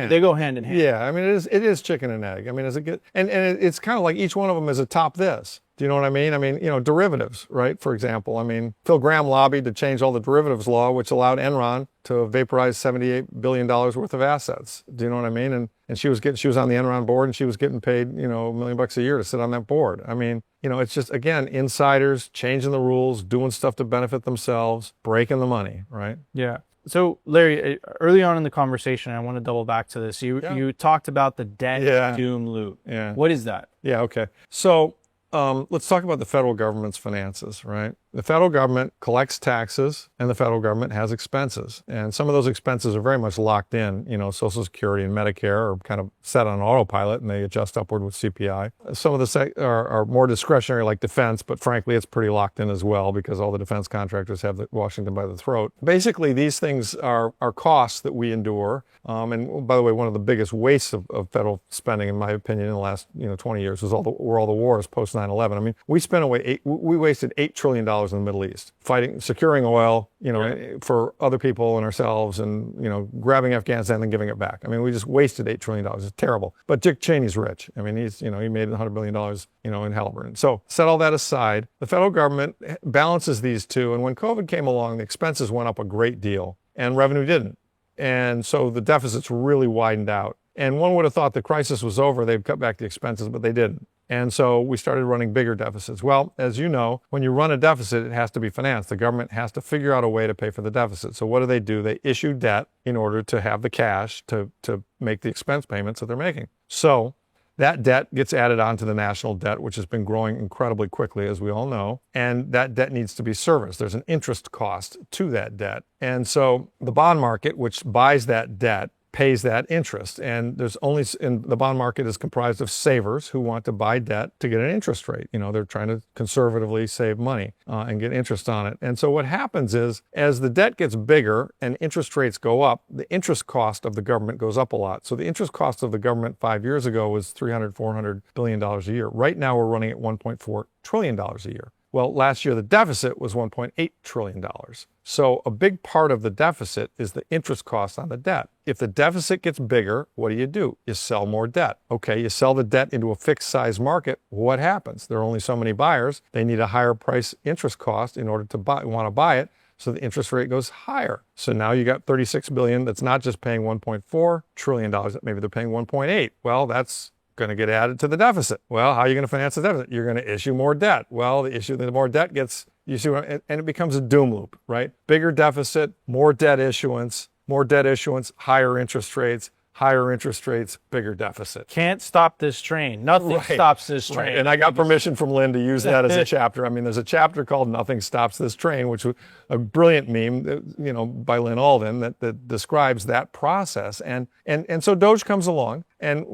They go hand in hand. Yeah, I mean it is chicken and egg. I mean, is it good? And it's kind of like each one of them is a top this. Do you know what I mean? I mean, derivatives, right? For example, I mean, Phil Gramm lobbied to change all the derivatives law, which allowed Enron to vaporize $78 billion worth of assets. Do you know what I mean? And she was on the Enron board, and she was getting paid, $1 million a year to sit on that board. I mean, it's just, again, insiders changing the rules, doing stuff to benefit themselves, breaking the money, right? Yeah. So, Larry, early on in the conversation, I want to double back to this. You talked about the debt doom loop. Yeah. What is that? Yeah, okay. So let's talk about the federal government's finances, right? The federal government collects taxes, and the federal government has expenses. And some of those expenses are very much locked in. Social Security and Medicare are kind of set on autopilot, and they adjust upward with CPI. Some of the are more discretionary, like defense, but frankly, it's pretty locked in as well because all the defense contractors have Washington by the throat. Basically, these things are costs that we endure. And by the way, one of the biggest wastes of federal spending, in my opinion, in the last 20 years was all the wars post 9/11. I mean, we wasted $8 trillion in the Middle East, securing oil, for other people and ourselves, and grabbing Afghanistan and giving it back. I mean, we just wasted $8 trillion. It's terrible. But Dick Cheney's rich. I mean, he made $100 billion, in Halliburton. So set all that aside. The federal government balances these two, and when COVID came along, the expenses went up a great deal, and revenue didn't. And so the deficits really widened out. And one would have thought the crisis was over, they'd cut back the expenses, but they didn't. And so we started running bigger deficits. Well, as you know, when you run a deficit, it has to be financed. The government has to figure out a way to pay for the deficit. So what do? They issue debt in order to have the cash to make the expense payments that they're making. So that debt gets added on to the national debt, which has been growing incredibly quickly, as we all know. And that debt needs to be serviced. There's an interest cost to that debt. And so the bond market, which buys that debt, pays that interest. And the bond market is comprised of savers who want to buy debt to get an interest rate. They're trying to conservatively save money and get interest on it. And so what happens is, as the debt gets bigger and interest rates go up, the interest cost of the government goes up a lot. So the interest cost of the government 5 years ago was $400 billion a year. Right now we're running at $1.4 trillion a year. Well, last year the deficit was $1.8 trillion. So a big part of the deficit is the interest cost on the debt. If the deficit gets bigger, what do? You sell more debt. Okay, you sell the debt into a fixed size market. What happens? There are only so many buyers. They need a higher price interest cost in order to want to buy it. So the interest rate goes higher. So now you got $36 billion that's not just paying $1.4 trillion. Maybe they're paying $1.8. Well, that's going to get added to the deficit. Well, how are you going to finance the deficit? You're going to issue more debt. Well, the more debt gets, and it becomes a doom loop, right? Bigger deficit, more debt issuance, higher interest rates, bigger deficit. Can't stop this train. Nothing stops this train. Right. And I got permission from Lynn to use that as a chapter. I mean, there's a chapter called Nothing Stops This Train, which was a brilliant meme, by Lynn Alden that describes that process. And so Doge comes along, and,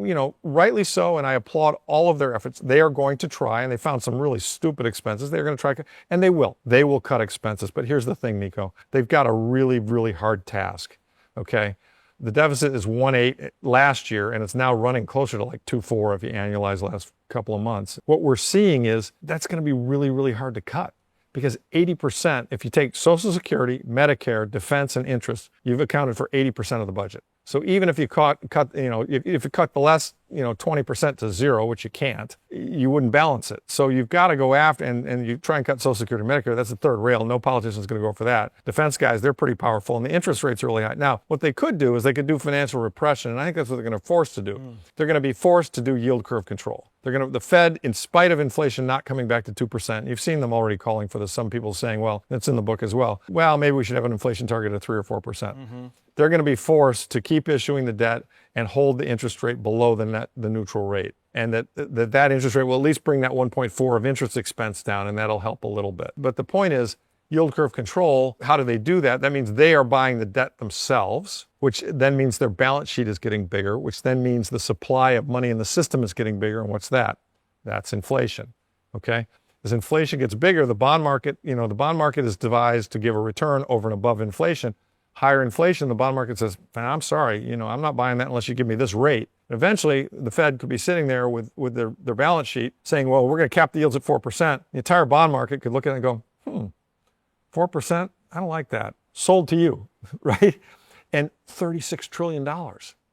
rightly so, and I applaud all of their efforts. They are going to try, and they found some really stupid expenses. They're going to try, and they will. They will cut expenses. But here's the thing, Nico. They've got a really, really hard task, okay? The deficit is 1.8 last year, and it's now running closer to like 2.4 if you annualize the last couple of months. What we're seeing is that's going to be really, really hard to cut, because 80%, if you take Social Security, Medicare, defense, and interest, you've accounted for 80% of the budget. So even if you if you cut the last 20% to zero, which you can't, you wouldn't balance it. So you've got to go after, and you try and cut Social Security and Medicare, that's the third rail. No politician is going to go for that. Defense guys, they're pretty powerful, and the interest rates are really high. Now, what they could do is they could do financial repression, and I think that's what they're going to force to do. They're going to be forced to do yield curve control. The Fed, in spite of inflation not coming back to 2%, you've seen them already calling for this. Some people saying, well, it's in the book as well. Well, maybe we should have an inflation target of 3 or 4%. They're going to be forced to keep issuing the debt and hold the interest rate below the neutral rate. And that interest rate will at least bring that 1.4 of interest expense down, and that'll help a little bit. But the point is, yield curve control. How do they do that? That means they are buying the debt themselves, which then means their balance sheet is getting bigger, which then means the supply of money in the system is getting bigger. And what's that? That's inflation. Okay? As inflation gets bigger, the bond market is devised to give a return over and above inflation. Higher inflation, the bond market says, I'm sorry, I'm not buying that unless you give me this rate. Eventually, the Fed could be sitting there with their balance sheet saying, well, we're going to cap the yields at 4%. The entire bond market could look at it and go, 4%? I don't like that. Sold to you, right? And $36 trillion.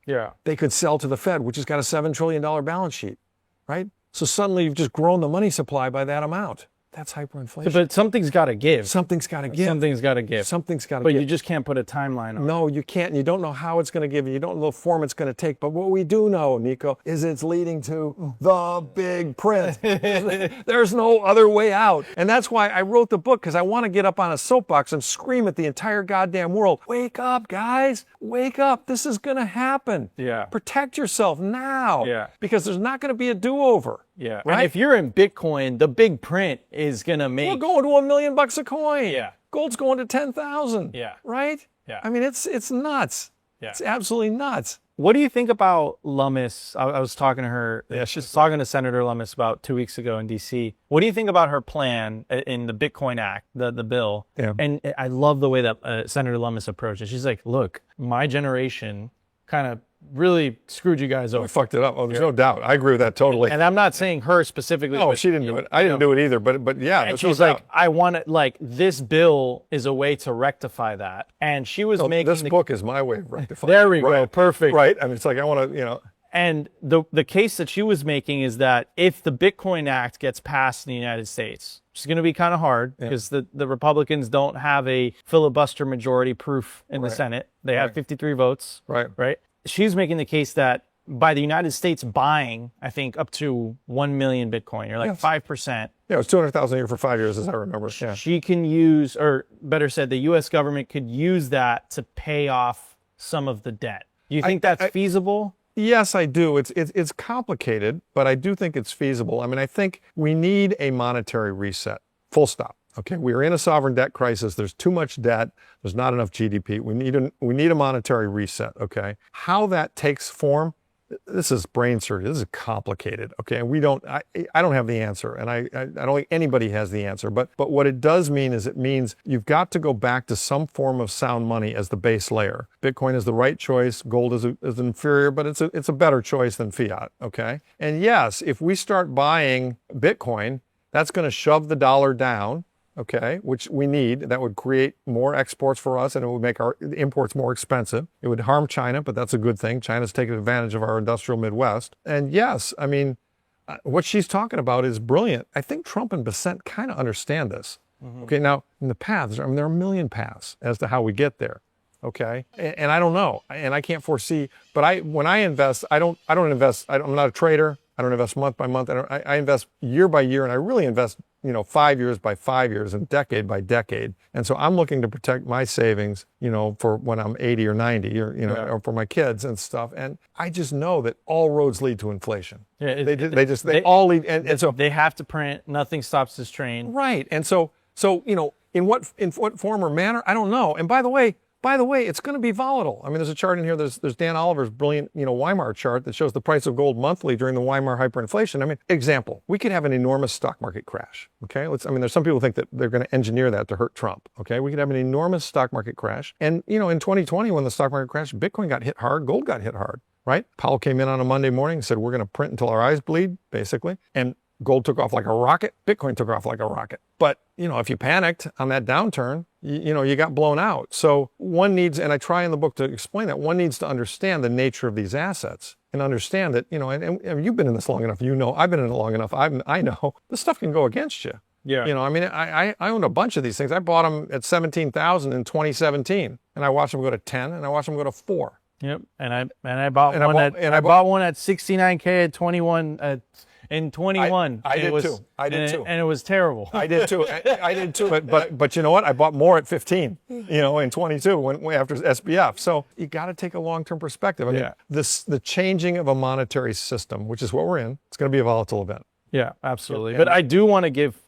Yeah. They could sell to the Fed, which has got a $7 trillion balance sheet, right? So suddenly you've just grown the money supply by that amount. That's hyperinflation. But something's got to give. Something's got to give. Something's got to give. Something's got to But give. you just can't put a timeline on it. No, you can't. You don't know how it's going to give. You don't know the form it's going to take. But what we do know, Nico, is it's leading to the big print. There's no other way out. And that's why I wrote the book, because I want to get up on a soapbox and scream at the entire goddamn world. Wake up, guys. Wake up. This is going to happen. Yeah. Protect yourself now. Yeah. Because there's not going to be a do-over. Yeah. Right? And if you're in Bitcoin, the big print is going to We're make... going to $1 million a coin. Yeah. Gold's going to 10,000. Yeah. Right? Yeah. I mean, it's nuts. Yeah. It's absolutely nuts. What do you think about Lummis? I was talking to her. Yeah, She's talking to Senator Lummis about 2 weeks ago in D.C. What do you think about her plan in the Bitcoin Act, the bill? Yeah. And I love the way that Senator Lummis approached it. She's like, look, my generation kind of really screwed you guys over. We fucked it up. Oh, there's no doubt. I agree with that totally. And I'm not saying her specifically. No, but, she didn't do it. I didn't do it either. But yeah. And there's no she's like, doubt. I want it, like, this bill is a way to rectify that. And she was making this book is my way of rectifying. There we go. Right. Perfect. Right. I mean, it's like I want to, And the case that she was making is that if the Bitcoin Act gets passed in the United States, which is going to be kind of hard because the Republicans don't have a filibuster majority proof in the Senate. They have 53 votes. Right. Right. She's making the case that by the United States buying, I think, up to 1 million Bitcoin, or like 5%. Yeah, it was 200,000 a year for 5 years, as I remember. Yeah. She can use, or better said, the U.S. government could use that to pay off some of the debt. Do you think that's feasible? Yes, I do. It's complicated, but I do think it's feasible. I mean, I think we need a monetary reset. Full stop. Okay, we are in a sovereign debt crisis. There's too much debt. There's not enough GDP. We need a monetary reset. Okay, how that takes form, this is brain surgery. This is complicated. Okay, and I don't have the answer, and I don't think anybody has the answer. But what it does mean is it means you've got to go back to some form of sound money as the base layer. Bitcoin is the right choice. Gold is inferior, but it's a better choice than fiat. Okay, and yes, if we start buying Bitcoin, that's going to shove the dollar down. Okay, which we need. That would create more exports for us, and it would make our imports more expensive. It would harm China, but that's a good thing. China's taking advantage of our industrial Midwest. And yes, I mean, what she's talking about is brilliant. I think Trump and Debasement kind of understand this. Okay, now in the paths, I mean, there are a million paths as to how we get there. Okay, and I don't know, and I can't foresee. But when I invest, I don't invest. I'm not a trader. I don't invest month by month. I invest year by year, and I really invest 5 years by 5 years and decade by decade. And so I'm looking to protect my savings, for when I'm 80 or 90 or for my kids and stuff. And I just know that all roads lead to inflation. Yeah, they all lead. And so they have to print. Nothing stops this train. Right. And so, in what form or manner, I don't know. And by the way, it's going to be volatile. I mean, there's a chart in here. There's Dan Oliver's brilliant, Weimar chart that shows the price of gold monthly during the Weimar hyperinflation. I mean, example, we could have an enormous stock market crash. Okay, there's some people think that they're going to engineer that to hurt Trump. Okay, we could have an enormous stock market crash. And in 2020, when the stock market crashed, Bitcoin got hit hard, gold got hit hard. Right? Powell came in on a Monday morning and said, we're going to print until our eyes bleed, basically. And gold took off like a rocket. Bitcoin took off like a rocket. But, if you panicked on that downturn, you got blown out. So one needs, and I try in the book to explain that, one needs to understand the nature of these assets and understand that, and you've been in this long enough, I've been in it long enough, I know this stuff can go against you. Yeah. I owned a bunch of these things. I bought them at 17,000 in 2017, and I watched them go to 10, and I watched them go to 4. Yep. And I bought one at 69K at 21 in 21. I did too. And it was terrible. I did too. I did too. But you know what? I bought more at 15. In 22 when after SBF. So you got to take a long-term perspective. I mean, the changing of a monetary system, which is what we're in, it's going to be a volatile event. Yeah, absolutely. But I do want to give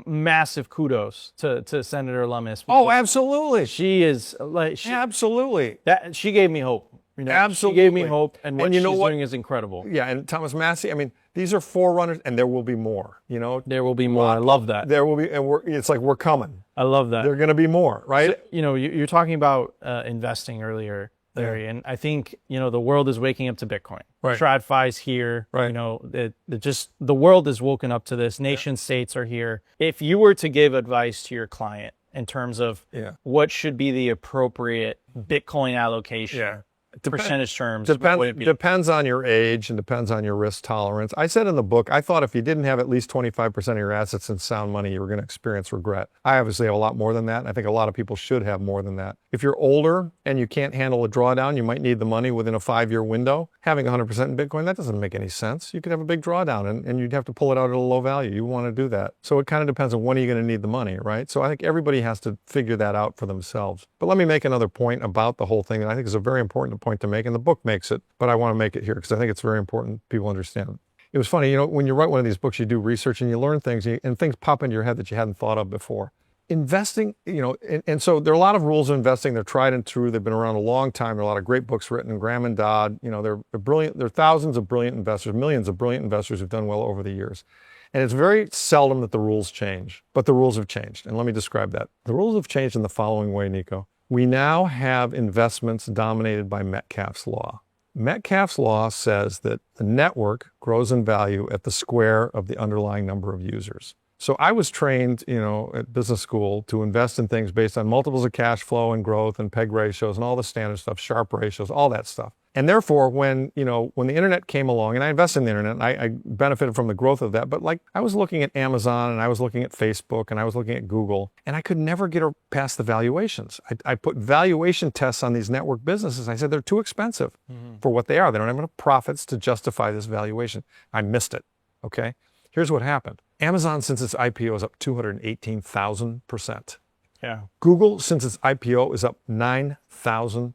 massive kudos to Senator Lummis. Oh, absolutely. She is like Absolutely. that. She gave me hope. You know, Absolutely. She gave me hope, and what you know she's what? doing is incredible. Yeah, and Thomas Massey, I mean, these are forerunners, and there will be more, you know. There will be more. I love that. There will be, and it's like we're coming. I love that. There are going to be more, right? So, you know, you're talking about investing earlier, Larry, and I think, you know, the world is waking up to Bitcoin. Right. TradFi's here. Right. You know, the world is woken up to this. Nation states are here. If you were to give advice to your client in terms of what should be the appropriate Bitcoin allocation, percentage terms, Depends on your age and depends on your risk tolerance. I said in the book, I thought if you didn't have at least 25% of your assets in sound money, you were going to experience regret. I obviously have a lot more than that. And I think a lot of people should have more than that. If you're older and you can't handle a drawdown, you might need the money within a 5-year window. Having 100% in Bitcoin, that doesn't make any sense. You could have a big drawdown and you'd have to pull it out at a low value. You want to do that. So it kind of depends on when are you going to need the money, right? So I think everybody has to figure that out for themselves. But let me make another point about the whole thing that I think is a very important point to make, and the book makes it, but I want to make it here because I think it's very important people understand. It was funny, you know, when you write one of these books, you do research and you learn things, and things pop into your head that you hadn't thought of before. Investing, you know, and so there are a lot of rules of investing. They're tried and true. They've been around a long time. There are a lot of great books written. Graham and Dodd, you know, they're brilliant. There are thousands of brilliant investors, millions of brilliant investors who've done well over the years. And it's very seldom that the rules change, but the rules have changed. And let me describe that. The rules have changed in the following way, Nico. We now have investments dominated by Metcalfe's law. Metcalfe's law says that the network grows in value at the square of the underlying number of users. So I was trained, you know, at business school to invest in things based on multiples of cash flow and growth and PEG ratios and all the standard stuff, Sharpe ratios, all that stuff. And therefore, when the internet came along, and I invested in the internet, and I benefited from the growth of that, but like I was looking at Amazon and I was looking at Facebook and I was looking at Google, and I could never get past the valuations. I put valuation tests on these network businesses. I said, they're too expensive for what they are. They don't have enough profits to justify this valuation. I missed it, okay? Here's what happened. Amazon, since its IPO, is up 218,000%. Yeah. Google, since its IPO, is up 9,000%.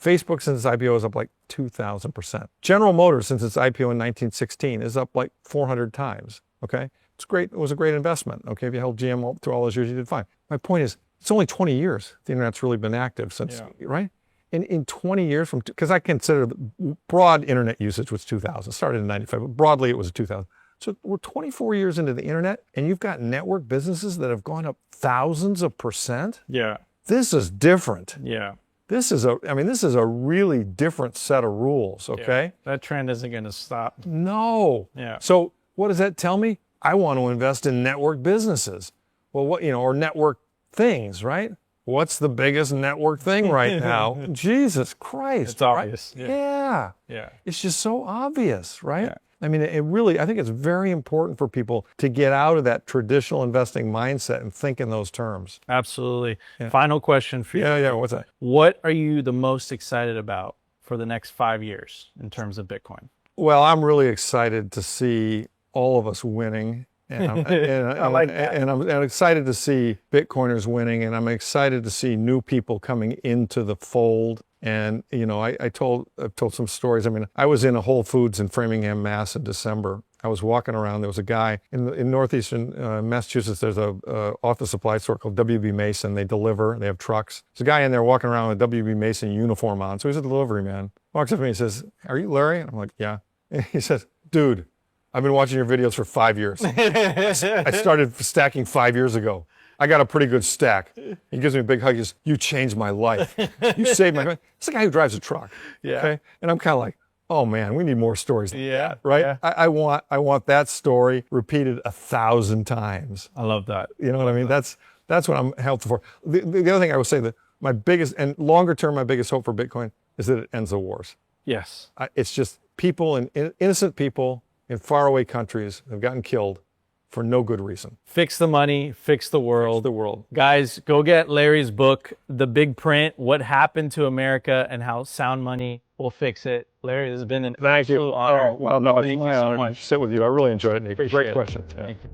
Facebook, since its IPO, is up like 2,000%. General Motors, since its IPO in 1916, is up like 400 times, okay? It's great. It was a great investment, okay? If you held GM through all those years, you did fine. My point is, it's only 20 years the internet's really been active since, right? In 20 years, because I consider the broad internet usage was 2000. It started in 95, but broadly it was 2000. So we're 24 years into the internet, and you've got network businesses that have gone up thousands of percent. Yeah. This is different. Yeah. This is a really different set of rules, okay? Yeah. That trend isn't going to stop. No. Yeah. So what does that tell me? I want to invest in network businesses. Well, or network things, right? What's the biggest network thing right now? Jesus Christ. It's obvious. Right? Yeah. Yeah. It's just so obvious, right? Yeah. I mean, I think it's very important for people to get out of that traditional investing mindset and think in those terms. Absolutely. Yeah. Final question for you. Yeah. What's that? What are you the most excited about for the next 5 years in terms of Bitcoin? Well, I'm really excited to see all of us winning. And I'm excited to see Bitcoiners winning, and I'm excited to see new people coming into the fold. And, you know, I've told some stories. I mean, I was in a Whole Foods in Framingham, Mass. in December. I was walking around. There was a guy in northeastern Massachusetts. There's a office supply store called WB Mason. They deliver. They have trucks. There's a guy in there walking around with a WB Mason uniform on. So he's a delivery man. Walks up to me and says, "Are you Larry?" And I'm like, "Yeah." And he says, "Dude, I've been watching your videos for 5 years. I started stacking 5 years ago. I got a pretty good stack." He gives me a big hug. He says, "You changed my life. You saved my life." It's the guy who drives a truck. Yeah. Okay. And I'm kind of like, oh man, we need more stories like Yeah. that, right? Yeah. I want that story repeated 1,000 times. I love that. You know what I mean? That's what I'm helpful for. The other thing I would say that my biggest and longer term, my biggest hope for Bitcoin is that it ends the wars. Yes. It's just people and innocent people in faraway countries have gotten killed for no good reason. Fix the money, fix the world. Fix the world. Guys, go get Larry's book, The Big Print, What Happened to America and How Sound Money Will Fix It. Larry, this has been an absolute honor. Oh, well, no, it's Thank my you so honor much. to sit with you. I really enjoyed it, Nick. Appreciate Great it. questions. Yeah. Thank you.